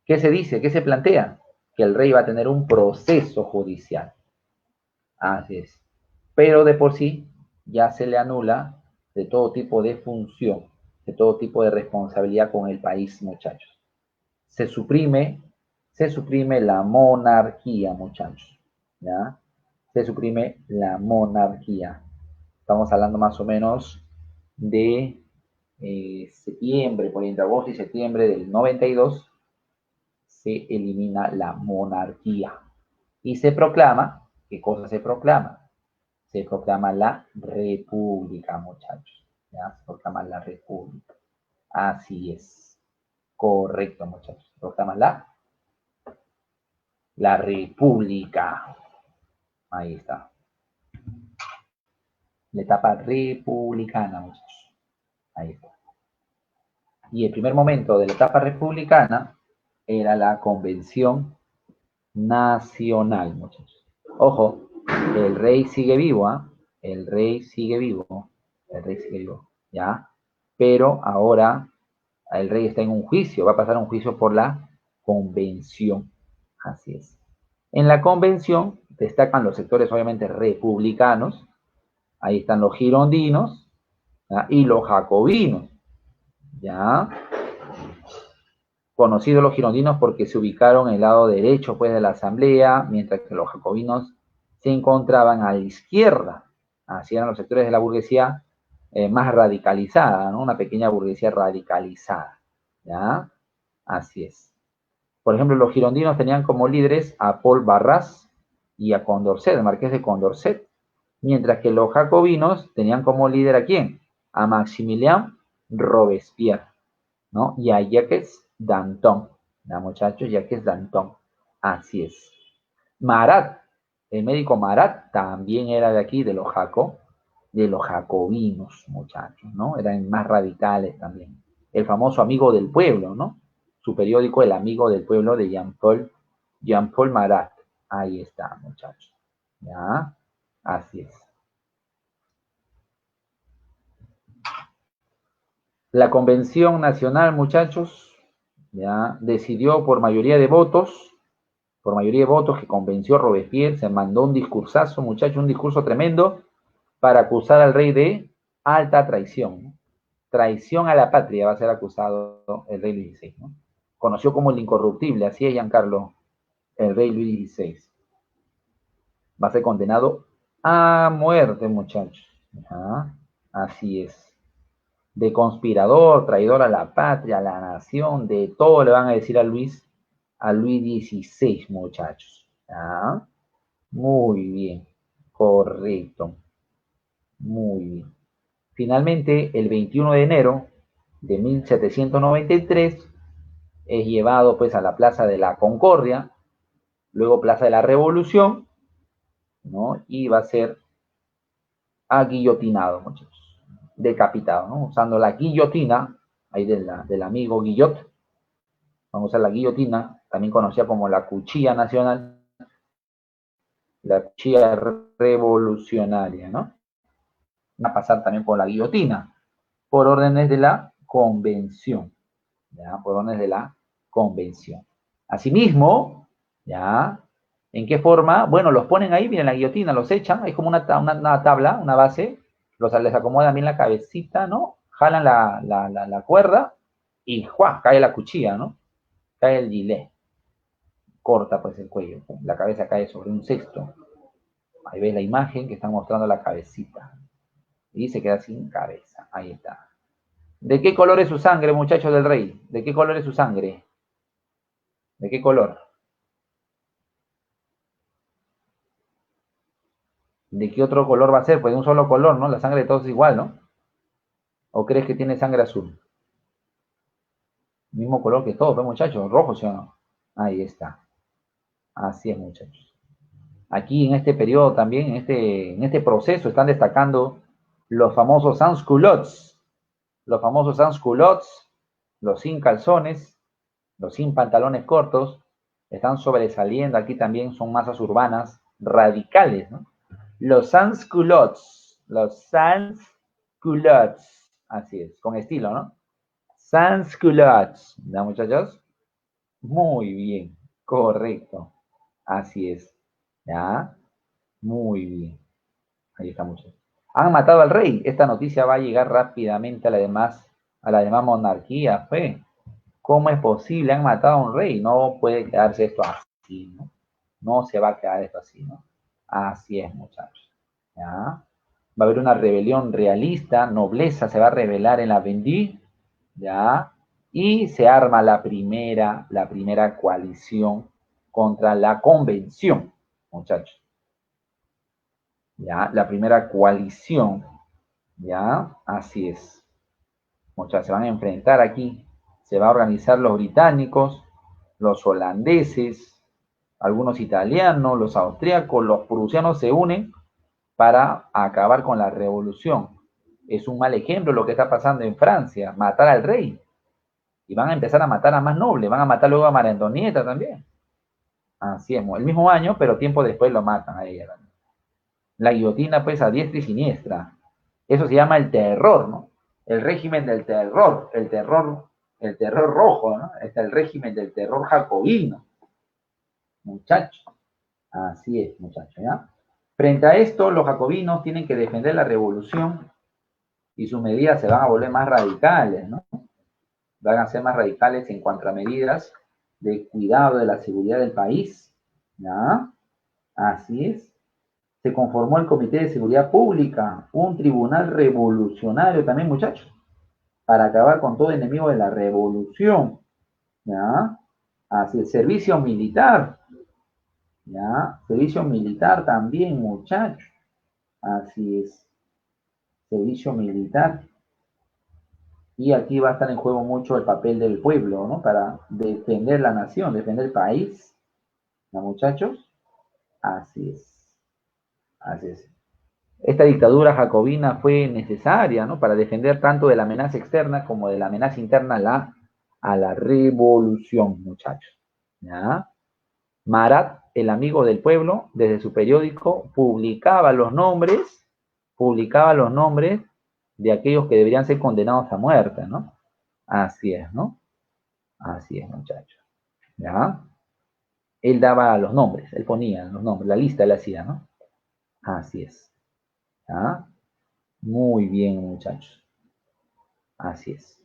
¿Qué se dice? ¿Qué se plantea? Que el rey va a tener un proceso judicial. Así es. Pero de por sí ya se le anula de todo tipo de función, de todo tipo de responsabilidad con el país, muchachos. Se suprime, se suprime la monarquía, muchachos. ¿Ya? Se suprime la monarquía. Estamos hablando más o menos de septiembre, por entre agosto y septiembre del 92, se elimina la monarquía y se proclama, ¿qué cosa se proclama? Se proclama la república, muchachos. ¿Ya? Se proclama la república. Así es. Correcto, muchachos. Se proclama la república. Ahí está. La etapa republicana, muchachos. Ahí está. Y el primer momento de la etapa republicana era la convención nacional, muchachos. Ojo, el rey sigue vivo, ¿ah? El rey sigue vivo, el rey sigue vivo, ¿ya? Pero ahora el rey está en un juicio, va a pasar un juicio por la convención, así es. En la convención destacan los sectores obviamente republicanos, ahí están los girondinos, ¿ya? Y los jacobinos, ¿ya? Conocidos los girondinos porque se ubicaron en el lado derecho pues, de la asamblea, mientras que los jacobinos se encontraban a la izquierda. Así eran los sectores de la burguesía más radicalizada, ¿no? Una pequeña burguesía radicalizada. ¿Ya? Así es. Por ejemplo, los girondinos tenían como líderes a Paul Barras y a Condorcet, el marqués de Condorcet, mientras que los jacobinos tenían como líder a quién? A Maximilien Robespierre, ¿no? Y a Jacques Danton, ¿no, muchachos? Jacques Danton, así es. Marat, el médico Marat también era de aquí, de los jacobinos, muchachos, ¿no? Eran más radicales también. El famoso Amigo del Pueblo, ¿no? Su periódico El Amigo del Pueblo de Jean-Paul Marat. Ahí está, muchachos. ¿Ya? Así es. La Convención Nacional, muchachos, ya decidió por mayoría de votos que convenció a Robespierre, se mandó un discursazo, muchachos, un discurso tremendo para acusar al rey de alta traición, ¿no? Traición a la patria va a ser acusado el rey Luis XVI, ¿no? Conoció como el incorruptible, así es Giancarlo, el rey Luis XVI. Va a ser condenado a muerte, muchachos. Ajá, así es. De conspirador, traidor a la patria, a la nación, de todo le van a decir a Luis XVI, muchachos. ¿Ah? Muy bien, correcto, muy bien. Finalmente, el 21 de enero de 1793, es llevado pues a la Plaza de la Concordia, luego Plaza de la Revolución, ¿no? Y va a ser aguillotinado, muchachos, decapitado, ¿no? Usando la guillotina, ahí del amigo Guillot, vamos a usar la guillotina, también conocida como la cuchilla nacional, la cuchilla revolucionaria, ¿no? Va a pasar también por la guillotina, por órdenes de la convención, ¿ya? Por órdenes de la convención. Asimismo, ¿ya? ¿En qué forma? Bueno, los ponen ahí, miren la guillotina, los echan, es como una tabla, una base, les acomodan bien la cabecita, ¿no? Jalan la cuerda y ¡juá! Cae la cuchilla, ¿no? Cae el gilet, corta pues el cuello, la cabeza cae sobre un cesto. Ahí ves la imagen que están mostrando la cabecita. Y se queda sin cabeza. Ahí está. ¿De qué color es su sangre, muchachos del rey? ¿De qué color es su sangre? ¿De qué color? ¿De qué otro color va a ser? Pues de un solo color, ¿no? La sangre de todos es igual, ¿no? ¿O crees que tiene sangre azul? Mismo color que todos, ¿no, muchachos? Rojo, ¿sí o no? Ahí está. Así es, muchachos. Aquí en este periodo también, en este proceso, están destacando los famosos sans-culottes. Los famosos sans-culottes, los sin calzones, los sin pantalones cortos, están sobresaliendo. Aquí también son masas urbanas radicales, ¿no? Los sans-culottes, así es, con estilo, ¿no? Sans-culottes, ¿ya, muchachos? Muy bien, correcto, así es, ¿ya? Muy bien, ahí está, muchachos. Han matado al rey. Esta noticia va a llegar rápidamente a la demás monarquía, fe. ¿Cómo es posible? Han matado a un rey. No puede quedarse esto así, ¿no? No se va a quedar esto así, ¿no? Así es, muchachos. ¿Ya? Va a haber una rebelión realista, nobleza se va a rebelar en la Vendée, ¿ya? Y se arma la primera coalición contra la convención, muchachos. ¿Ya? La primera coalición, ¿ya? Así es. Muchachos, se van a enfrentar aquí. Se va a organizar los británicos, los holandeses, algunos italianos, los austríacos, los prusianos se unen para acabar con la revolución. Es un mal ejemplo lo que está pasando en Francia, matar al rey. Y van a empezar a matar a más nobles, van a matar luego a María Antonieta también. Así es, el mismo año, pero tiempo después lo matan a ella también. La guillotina pues a diestra y siniestra. Eso se llama el terror, ¿no? El régimen del terror, el terror rojo, ¿no? Está el régimen del terror jacobino, muchachos. Así es, muchachos, ¿ya? Frente a esto, los jacobinos tienen que defender la revolución y sus medidas se van a volver más radicales, ¿no? Van a ser más radicales en cuanto a medidas de cuidado de la seguridad del país, ¿ya? Así es. Se conformó el Comité de Seguridad Pública, un tribunal revolucionario también, muchachos, para acabar con todo enemigo de la revolución, ¿ya? Así es, servicio militar, ¿ya? Servicio militar también, muchachos, así es, servicio militar. Y aquí va a estar en juego mucho el papel del pueblo, ¿no? Para defender la nación, defender el país, ¿no, muchachos? Así es, así es. Esta dictadura jacobina fue necesaria, ¿no? Para defender tanto de la amenaza externa como de la amenaza interna a la revolución, muchachos. ¿Ya? Marat, el amigo del pueblo, desde su periódico, publicaba los nombres de aquellos que deberían ser condenados a muerte, ¿no? Así es, ¿no? Así es, muchachos. ¿Ya? Él daba los nombres, él ponía los nombres, la lista él hacía, ¿no? Así es. ¿Ya? Muy bien, muchachos. Así es.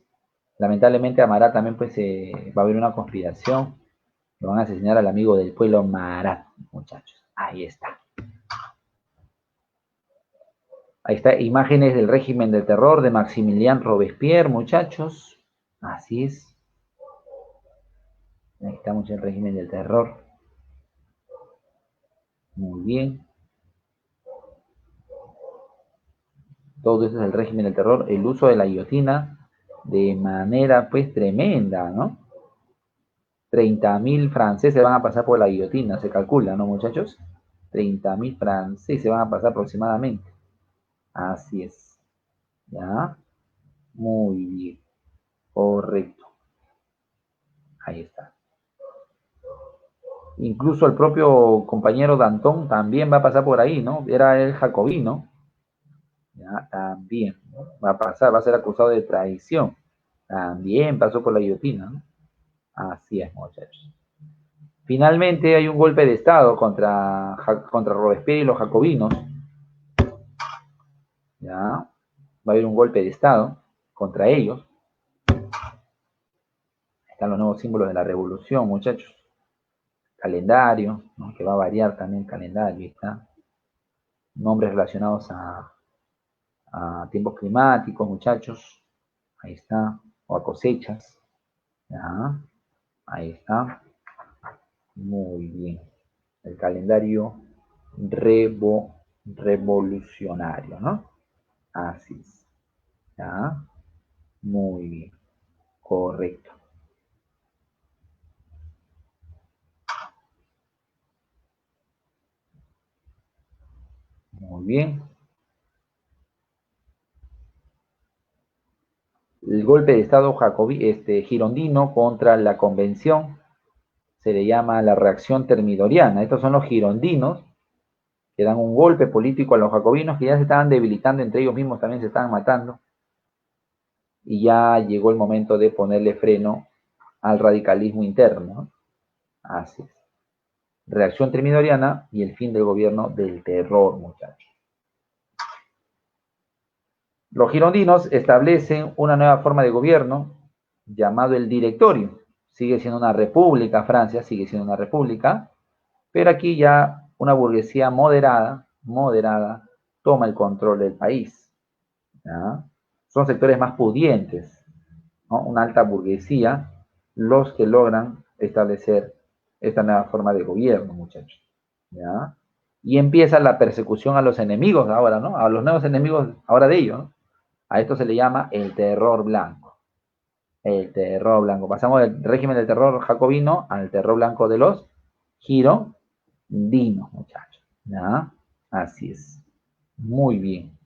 Lamentablemente a Marat también pues va a haber una conspiración. Lo van a asesinar al amigo del pueblo Marat, muchachos. Ahí está. Ahí está, imágenes del régimen del terror de Maximilien Robespierre, muchachos. Así es. Ahí está, mucho el régimen del terror. Muy bien. Todo eso es el régimen del terror. El uso de la guillotina. de manera pues tremenda, ¿no? 30.000 franceses van a pasar por la guillotina, se calcula, ¿no, muchachos? 30.000 franceses van a pasar aproximadamente. Así es. ¿Ya? Muy bien. Correcto. Ahí está. Incluso el propio compañero Danton también va a pasar por ahí, ¿no? Era el jacobino. Ya, también, ¿no? Va a pasar, va a ser acusado de traición. También pasó por la guillotina, ¿no? Así es, muchachos. Finalmente hay un golpe de Estado contra Robespierre y los jacobinos. ¿Ya? Va a haber un golpe de Estado contra ellos. Están los nuevos símbolos de la revolución, muchachos. Calendario, ¿no? Que va a variar también el calendario. Está. Nombres relacionados a tiempos climáticos, muchachos. Ahí está. O a cosechas. ¿Ya? Ahí está. Muy bien. El calendario revolucionario, ¿no? Así es. ¿Ya? Muy bien. Correcto. Muy bien. El golpe de Estado girondino contra la convención se le llama la reacción termidoriana. Estos son los girondinos que dan un golpe político a los jacobinos que ya se estaban debilitando, entre ellos mismos también se estaban matando, y ya llegó el momento de ponerle freno al radicalismo interno, ¿no? Así es. Reacción termidoriana y el fin del gobierno del terror, muchachos. Los girondinos establecen una nueva forma de gobierno llamado el directorio. Sigue siendo una república, Francia sigue siendo una república, pero aquí ya una burguesía moderada, toma el control del país. ¿Ya? Son sectores más pudientes, ¿no? Una alta burguesía, los que logran establecer esta nueva forma de gobierno, muchachos. ¿Ya? Y empieza la persecución a los enemigos ahora, ¿no? A los nuevos enemigos ahora de ellos, ¿no? A esto se le llama el terror blanco. El terror blanco. Pasamos del régimen del terror jacobino al terror blanco de los girondinos, muchachos. ¿Ya? Así es. Muy bien.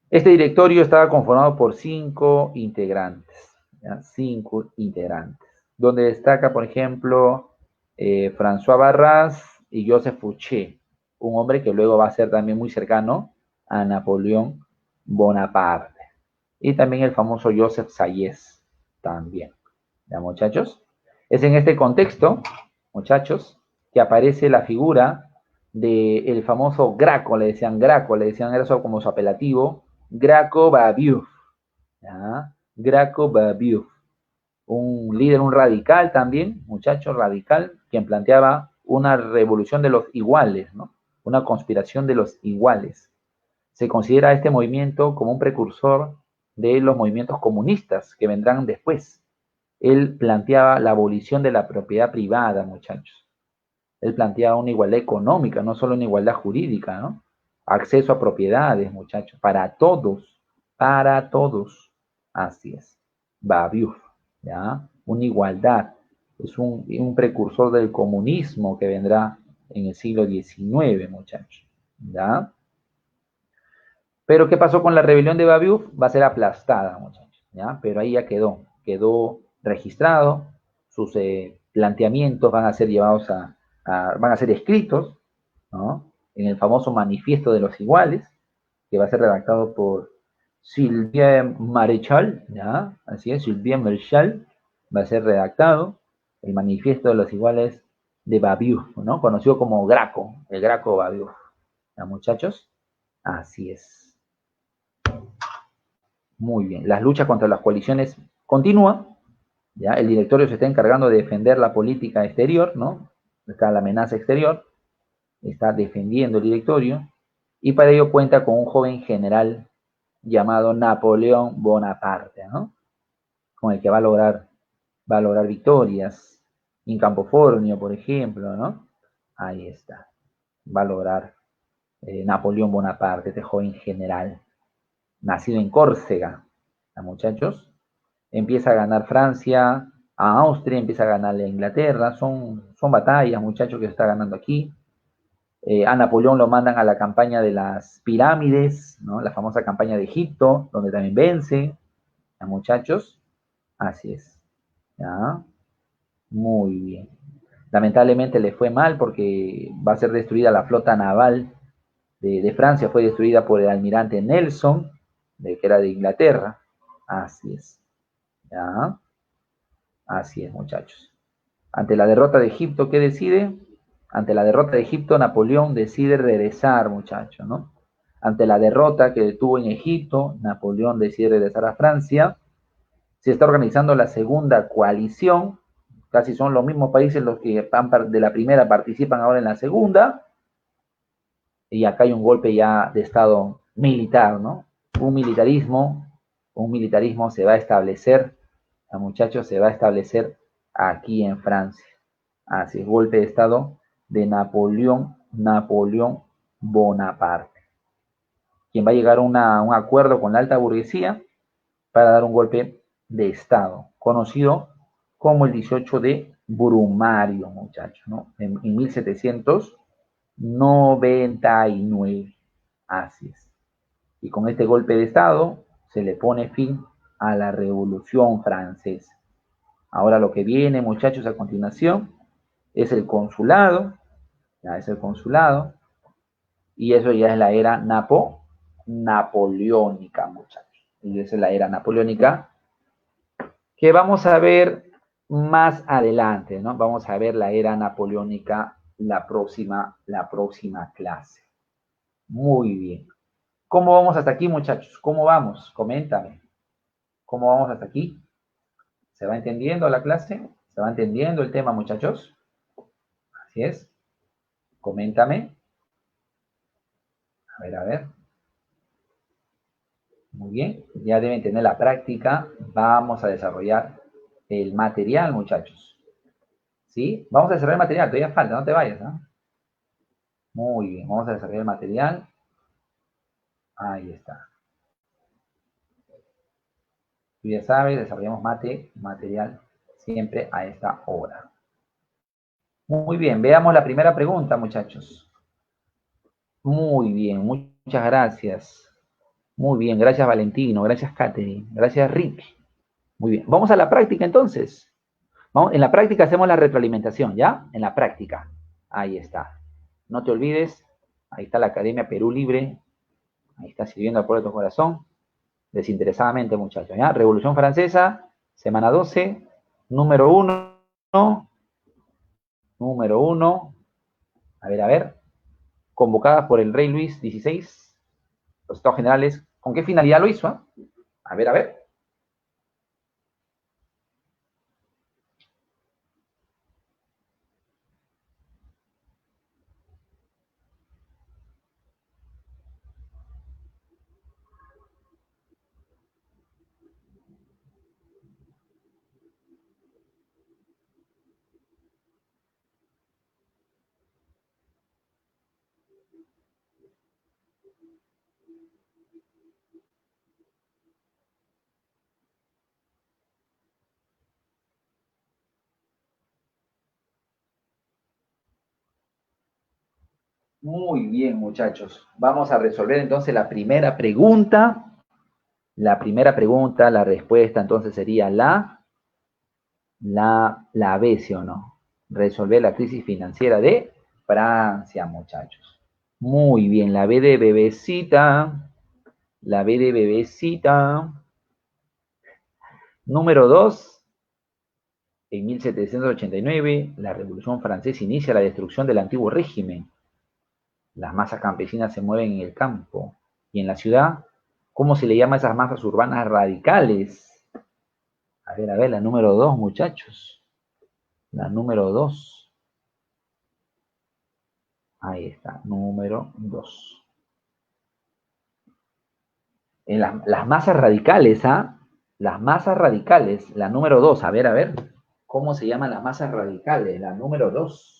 Este directorio estaba conformado por 5 integrantes. ¿Ya? 5 integrantes. Donde destaca, por ejemplo, François Barras y Joseph Fouché, un hombre que luego va a ser también muy cercano a Napoleón Bonaparte. Y también el famoso Joseph Sayes, también. ¿Ya, muchachos? Es en este contexto, muchachos, que aparece la figura del famoso Graco, le decían eso como su apelativo, Graco Babiuf. ¿Ya? Graco Babiuf, un líder, un radical también, muchacho radical, quien planteaba una revolución de los iguales, ¿no? Una conspiración de los iguales. Se considera este movimiento como un precursor de los movimientos comunistas que vendrán después. Él planteaba la abolición de la propiedad privada, muchachos. Él planteaba una igualdad económica, no solo una igualdad jurídica, ¿no? Acceso a propiedades, muchachos, para todos, para todos. Así es. Babiuf, ¿ya? Una igualdad. Es un precursor del comunismo que vendrá en el siglo XIX, muchachos. ¿Ya? Pero ¿qué pasó con la rebelión de Babiuf? Va a ser aplastada, muchachos. ¿Ya? Pero ahí ya quedó registrado, sus planteamientos van a ser llevados van a ser escritos, ¿no? En el famoso Manifiesto de los Iguales, que va a ser redactado por Sylvain Marechal, ¿ya? Así es, Sylvain Marechal va a ser redactado el Manifiesto de los Iguales de Babiuf, ¿no? Conocido como Graco, el Graco Babiuf. ¿Ya, muchachos? Así es. Muy bien. Las luchas contra las coaliciones continúan. ¿Ya? El directorio se está encargando de defender la política exterior, ¿no? Está la amenaza exterior, está defendiendo el directorio, y para ello cuenta con un joven general llamado Napoleón Bonaparte, ¿no? Con el que va a lograr victorias. En Campofornio, por ejemplo, ¿no? Ahí está. Va a lograr Napoleón Bonaparte, este joven general, nacido en Córcega. ¿Ya, muchachos? Empieza a ganar Francia, a Austria, empieza a ganarle a Inglaterra. Son batallas, muchachos, que se está ganando aquí. A Napoleón lo mandan a la campaña de las pirámides, ¿no? La famosa campaña de Egipto, donde también vence. ¿Ya, muchachos? Así es. ¿Ya? Muy bien. Lamentablemente le fue mal porque va a ser destruida la flota naval de Francia, fue destruida por el almirante Nelson, que era de Inglaterra. Así es. ¿Ya? Así es, muchachos. Ante la derrota de Egipto, ¿qué decide? Ante la derrota de Egipto, Napoleón decide regresar, muchachos, ¿no? Ante la derrota que tuvo en Egipto, Napoleón decide regresar a Francia. Se está organizando la segunda coalición. Casi son los mismos países los que de la primera participan ahora en la segunda. Y acá hay un golpe ya de estado militar, ¿no? Un militarismo, un militarismo se va a establecer, muchachos, se va a establecer aquí en Francia. Así es, golpe de estado de Napoleón Bonaparte, quien va a llegar a un acuerdo con la alta burguesía para dar un golpe de estado, conocido como el 18 de Brumario, muchachos, ¿no? En 1799. Así es. Y con este golpe de estado se le pone fin a la Revolución Francesa. Ahora lo que viene, muchachos, a continuación es el consulado, ya es el consulado, y eso ya es la era napoleónica, muchachos. Y esa es la era napoleónica que vamos a ver más adelante, ¿no? Vamos a ver la era napoleónica la próxima clase. Muy bien. ¿Cómo vamos hasta aquí, muchachos? ¿Cómo vamos? Coméntame. ¿Cómo vamos hasta aquí? ¿Se va entendiendo la clase? ¿Se va entendiendo el tema, muchachos? Así es. Coméntame. A ver, a ver. Muy bien. Ya deben tener la práctica. Vamos a desarrollar el material, muchachos. ¿Sí? Vamos a desarrollar el material. Todavía falta, no te vayas, ¿no? Muy bien. Vamos a desarrollar el material. Ahí está. Tú ya sabes, desarrollamos material siempre a esta hora. Muy bien, veamos la primera pregunta, muchachos. Muy bien, muchas gracias. Muy bien, gracias Valentino, gracias Katherine, gracias Rick. Muy bien, vamos a la práctica entonces. Vamos, en la práctica hacemos la retroalimentación, ¿ya? En la práctica. Ahí está. No te olvides, ahí está la Academia Perú Libre. Ahí está sirviendo al pueblo de tu corazón. Desinteresadamente, muchachos, ¿ya? Revolución Francesa, semana 12, número 1. Número 1. A ver. Convocadas por el rey Luis XVI, los estados generales. ¿Con qué finalidad lo hizo? A ver, a ver. Muy bien, muchachos. Vamos a resolver entonces la primera pregunta. La primera pregunta, la respuesta entonces sería la B, ¿sí o no? Resolver la crisis financiera de Francia, muchachos. Muy bien, la B de bebecita. La B de bebecita. Número 2. En 1789, la Revolución Francesa inicia la destrucción del antiguo régimen. Las masas campesinas se mueven en el campo y en la ciudad. ¿Cómo se le llama a esas masas urbanas radicales? A ver, la número 2, muchachos. La número 2. Ahí está, número 2. En las masas radicales, ¿ah? Las masas radicales, la número 2. A ver, a ver. ¿Cómo se llaman las masas radicales? La número 2.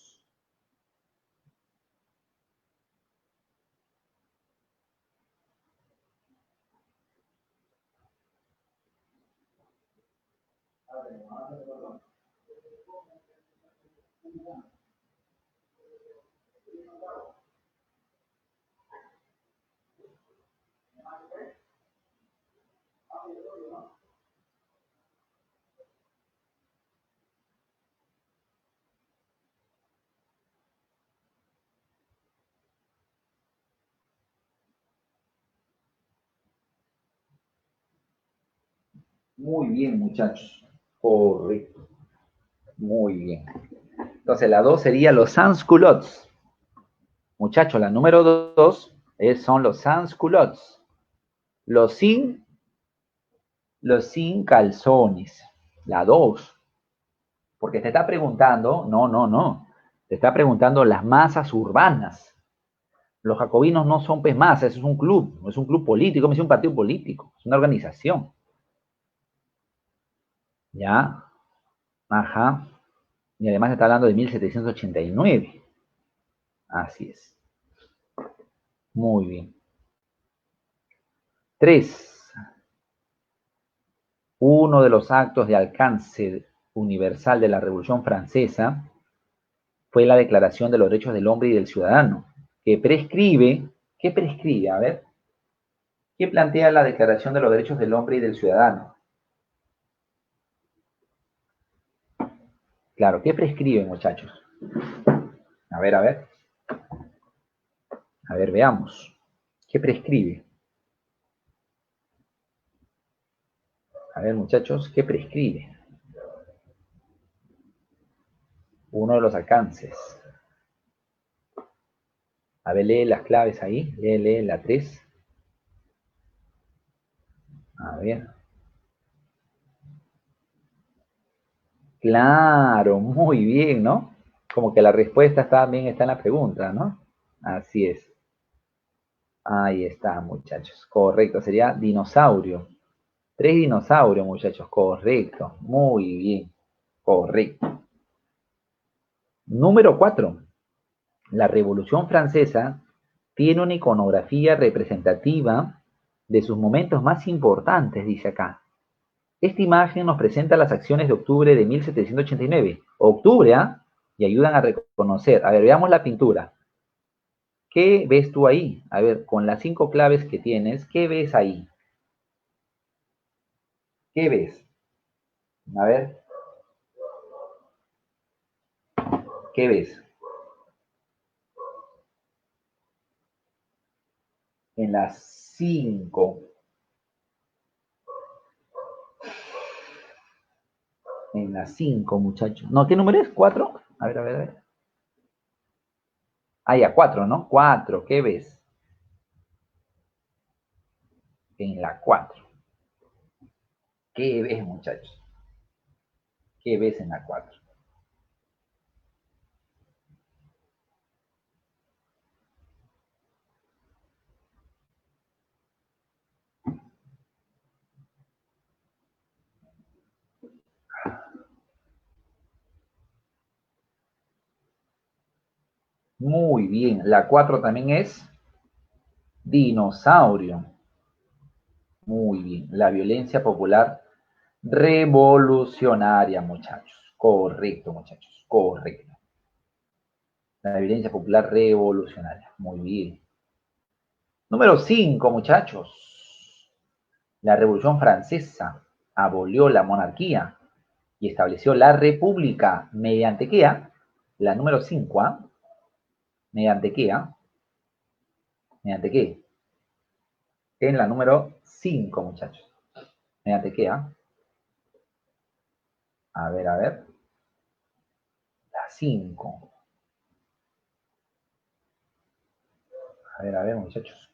Muy bien, muchachos. Correcto. Muy bien. Entonces, la 2 sería los sans-culottes. Muchachos, la número 2 son los sans-culottes. Los sin, los sin calzones. La 2. Porque te está preguntando, no. Te está preguntando las masas urbanas. Los jacobinos no son pues masas, es un club político, es un partido político, es una organización. ¿Ya? Ajá. Y además está hablando de 1789. Así es. Muy bien. 3. Uno de los actos de alcance universal de la Revolución Francesa fue la Declaración de los Derechos del Hombre y del Ciudadano, que prescribe, ¿qué prescribe? A ver, ¿qué plantea la Declaración de los Derechos del Hombre y del Ciudadano? Claro, ¿qué prescribe, muchachos? A ver, veamos. ¿Qué prescribe? A ver, muchachos, ¿qué prescribe? Uno de los alcances. A ver, lee las claves ahí. Lee la 3. A ver. Claro, muy bien, ¿no? Como que la respuesta también está en la pregunta, ¿no? Así es. Ahí está, muchachos. Correcto, sería dinosaurio. 3 dinosaurios, muchachos. Correcto. Muy bien. Correcto. Número 4. La Revolución Francesa tiene una iconografía representativa de sus momentos más importantes, dice acá. Esta imagen nos presenta las acciones de octubre de 1789. Octubre, ¿ah? Y ayudan a reconocer. A ver, veamos la pintura. ¿Qué ves tú ahí? A ver, con las 5 claves que tienes, ¿qué ves ahí? ¿Qué ves? A ver, ¿qué ves? En las 5. En las 5, muchachos. No, ¿qué número es? ¿4? A ver. Ah, ya, 4, ¿no? 4, ¿qué ves? En la 4. ¿Qué ves, muchachos? ¿Qué ves en la 4? Muy bien. La 4 también es dinosaurio. Muy bien. La violencia popular revolucionaria, muchachos. Correcto, muchachos. Correcto. La violencia popular revolucionaria. Muy bien. Número 5, muchachos. La Revolución Francesa abolió la monarquía y estableció la república. ¿Mediante qué? La número 5, ¿ah? ¿Mediante qué? ¿Mediante qué? En la número 5, muchachos. ¿Mediante qué? A ver. La 5. A ver, muchachos.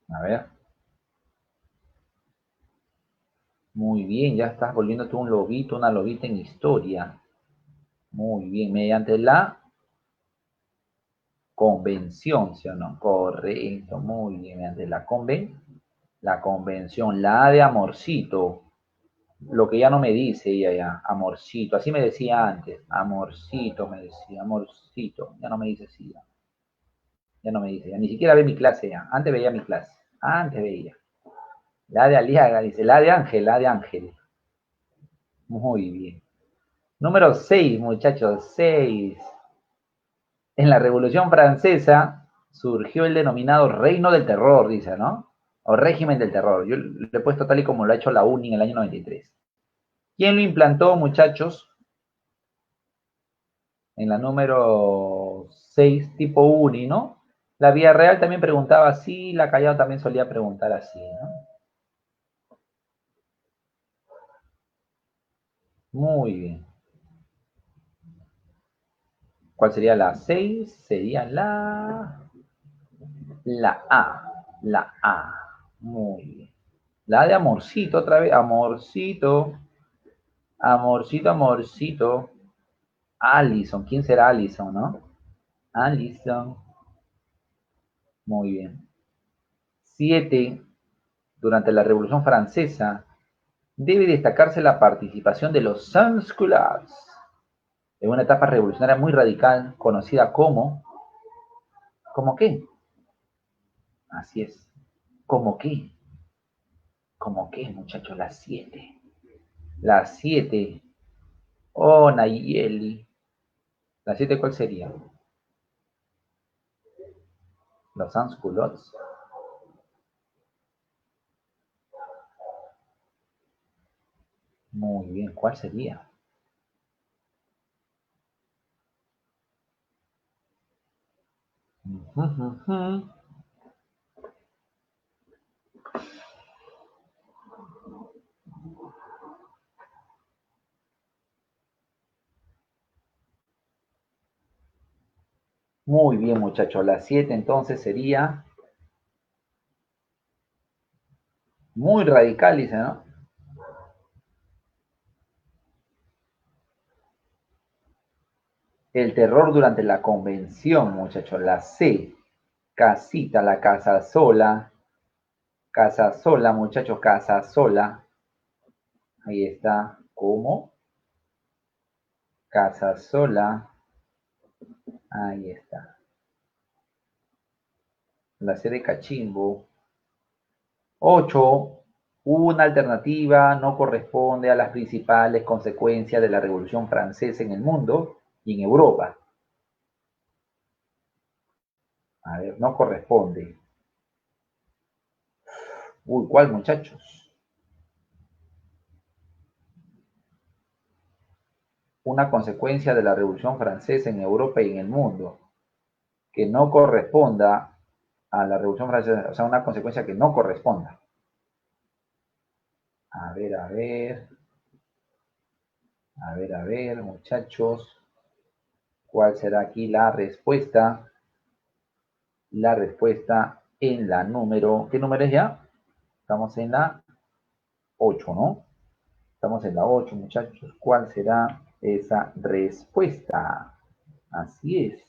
A ver. Muy bien, ya estás volviéndote un lobito, una lobita en historia. Muy bien, mediante la convención, ¿sí o no? Correcto, muy bien, mediante la convención, la de amorcito. Lo que ya no me dice ella ya, amorcito, así me decía antes, amorcito me decía, amorcito, ya no me dice así, ya no me dice, ya ni siquiera ve mi clase ya, antes veía mi clase, antes veía. La de Aliaga, dice, la de Ángel, la de Ángel. Muy bien. Número 6, muchachos, 6. En la Revolución Francesa surgió el denominado Reino del Terror, dice, ¿no? O régimen del terror. Yo le he puesto tal y como lo ha hecho la UNI en el año 93. ¿Quién lo implantó, muchachos? En la número 6, tipo UNI, ¿no? La Vía Real también preguntaba así, la Callao también solía preguntar así, ¿no? Muy bien. ¿Cuál sería la 6? Sería la A. La A. Muy bien. La de amorcito otra vez. Amorcito. Amorcito, amorcito. Allison. ¿Quién será Allison, no? Allison. Muy bien. 7. Durante la Revolución Francesa debe destacarse la participación de los sans-culottes en una etapa revolucionaria muy radical conocida como... ¿Cómo qué? Así es. ¿Cómo qué? ¿Cómo qué, muchachos? Las 7. Las 7. Oh, Nayeli. ¿Las 7 cuál sería? Los sans-culottes. Muy bien, ¿cuál sería? Muy bien, muchachos. Las 7 entonces sería muy radical, dice, ¿no? El terror durante la convención, muchachos. La C. Casita, la casa sola. Casa sola, muchachos, casa sola. Ahí está. ¿Cómo? Casa sola. Ahí está. La C de cachimbo. 8. Una alternativa no corresponde a las principales consecuencias de la Revolución Francesa en el mundo y en Europa. A ver, no corresponde. Uy, ¿cuál, muchachos? Una consecuencia de la Revolución Francesa en Europa y en el mundo que no corresponda a la Revolución Francesa, o sea, una consecuencia que no corresponda. A ver, a ver, muchachos, ¿cuál será aquí la respuesta? La respuesta en la número, ¿qué número es ya? Estamos en la 8, ¿no? Estamos en la 8, muchachos. ¿Cuál será esa respuesta? Así es.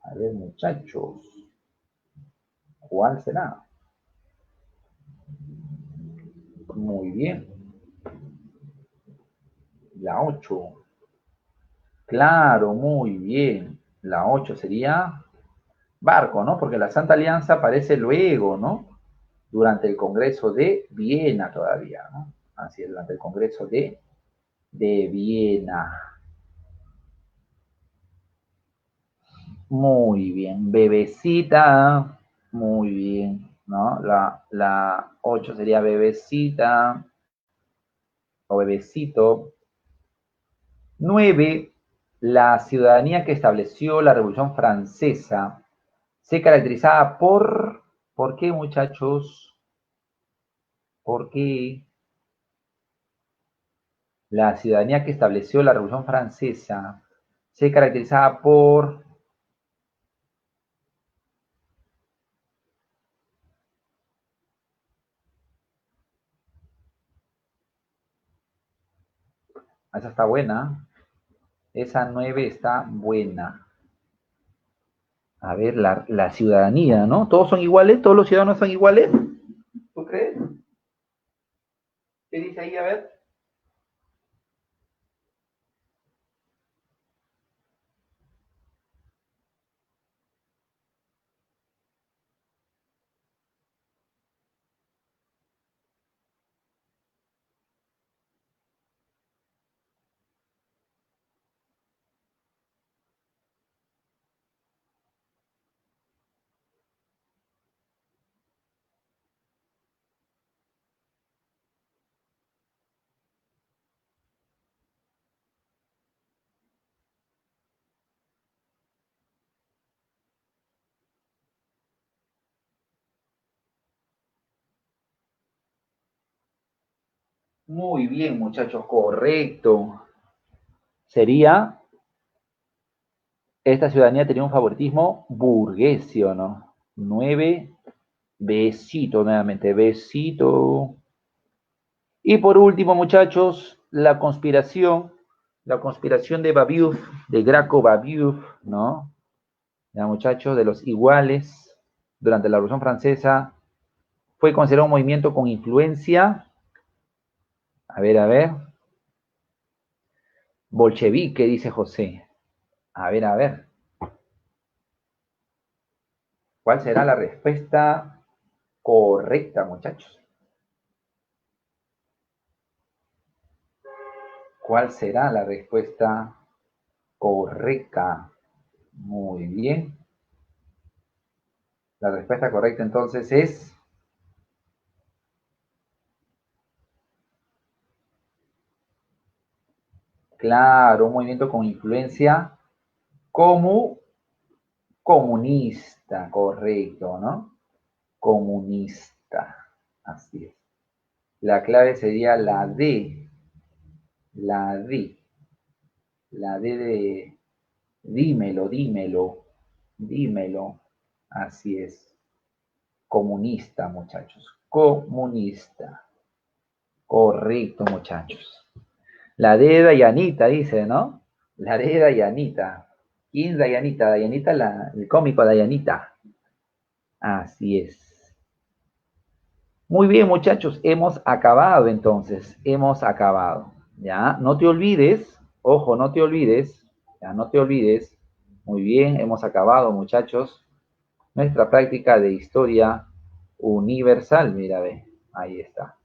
A ver, muchachos, ¿cuál será? Muy bien. La 8. Claro, muy bien. La 8 sería barco, ¿no? Porque la Santa Alianza aparece luego, ¿no? Durante el Congreso de Viena todavía, ¿no? Así es, durante el Congreso de Viena. Muy bien, bebecita. Muy bien, ¿no? La 8 sería bebecita o bebecito. 9. La ciudadanía que estableció la Revolución Francesa se caracterizaba ¿por qué, muchachos? ¿Por qué? La ciudadanía que estableció la Revolución Francesa se caracterizaba por... Esa está buena. Esa 9 está buena. A ver, la ciudadanía, ¿no? ¿Todos son iguales? ¿Todos los ciudadanos son iguales? ¿Tú crees? ¿Qué dice ahí? A ver. Muy bien, muchachos, correcto. Sería, esta ciudadanía tenía un favoritismo burgués, ¿sí o no? 9, besito nuevamente, besito. Y por último, muchachos, la conspiración de Babiuf, de Graco Babiuf, ¿no? Ya, muchachos, de los iguales, durante la Revolución Francesa, fue considerado un movimiento con influencia, a ver, bolchevique, dice José. A ver, ¿cuál será la respuesta correcta, muchachos? ¿Cuál será la respuesta correcta? Muy bien. La respuesta correcta entonces es, claro, un movimiento con influencia como comunista, correcto, ¿no? Comunista, así es. La clave sería la D, la D de dímelo, dímelo, dímelo, así es. Comunista, muchachos, comunista, correcto, muchachos. La D de Dayanita, dice, ¿no? La D de Dayanita. ¿Quién es Dayanita? Dayanita, el cómico Dayanita. Así es. Muy bien, muchachos, hemos acabado entonces, hemos acabado. Ya, no te olvides, ojo, no te olvides, ya no te olvides. Muy bien, hemos acabado, muchachos, nuestra práctica de historia universal. Mira, ve, ahí está.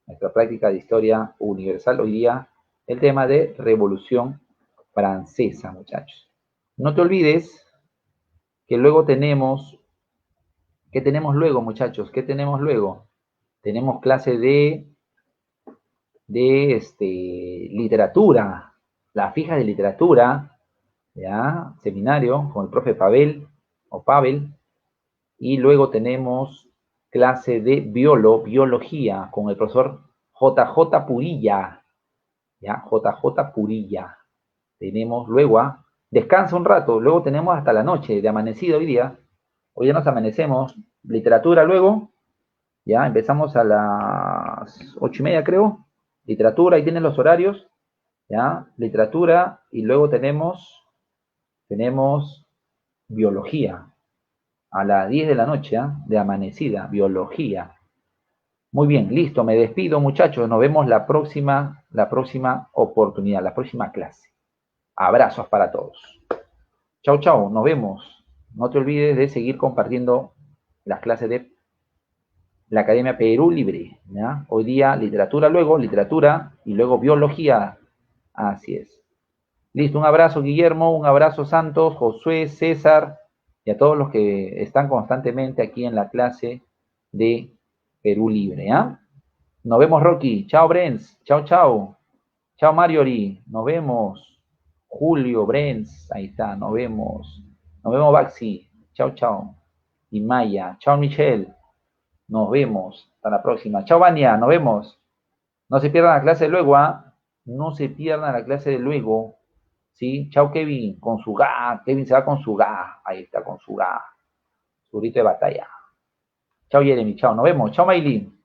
Nuestra práctica de historia universal hoy día, el tema de Revolución Francesa, muchachos. No te olvides que luego tenemos, ¿qué tenemos luego, muchachos? ¿Qué tenemos luego? Tenemos clase de literatura, la fija de literatura, ¿ya? Seminario con el profe Pavel o Pavel, y luego tenemos clase de biología con el profesor JJ Purilla, ¿ya? JJ Purilla. Tenemos luego descansa un rato, luego tenemos hasta la noche, de amanecido hoy día. Hoy ya nos amanecemos, literatura luego, ya empezamos a las 8:30 creo, literatura, ahí tienen los horarios, ya, literatura, y luego tenemos biología, a las 10 de la noche, de amanecida, biología. Muy bien, listo, me despido muchachos, nos vemos la próxima oportunidad, la próxima clase. Abrazos para todos. Chau, chau, nos vemos. No te olvides de seguir compartiendo las clases de la Academia Perú Libre, ¿ya? Hoy día literatura y luego biología. Así es. Listo, un abrazo Guillermo, un abrazo Santos, Josué, César y a todos los que están constantemente aquí en la clase de Perú Libre, ¿ya? Nos vemos Rocky, chao Brens, chao, chao. Chao Mariori, nos vemos. Julio, Brens, ahí está, nos vemos. Nos vemos Baxi, chao, chao. Y Maya, chao Michelle. Nos vemos. Hasta la próxima. Chao, Vania. Nos vemos. No se pierdan la clase de luego, ¿ah? No se pierdan la clase de luego. ¿Sí? Chao, Kevin. Con su ga. Kevin se va con su ga. Ahí está, con su ga. Su grito de batalla. Chao, Jeremy. Chao. Nos vemos. Chao, Maylin.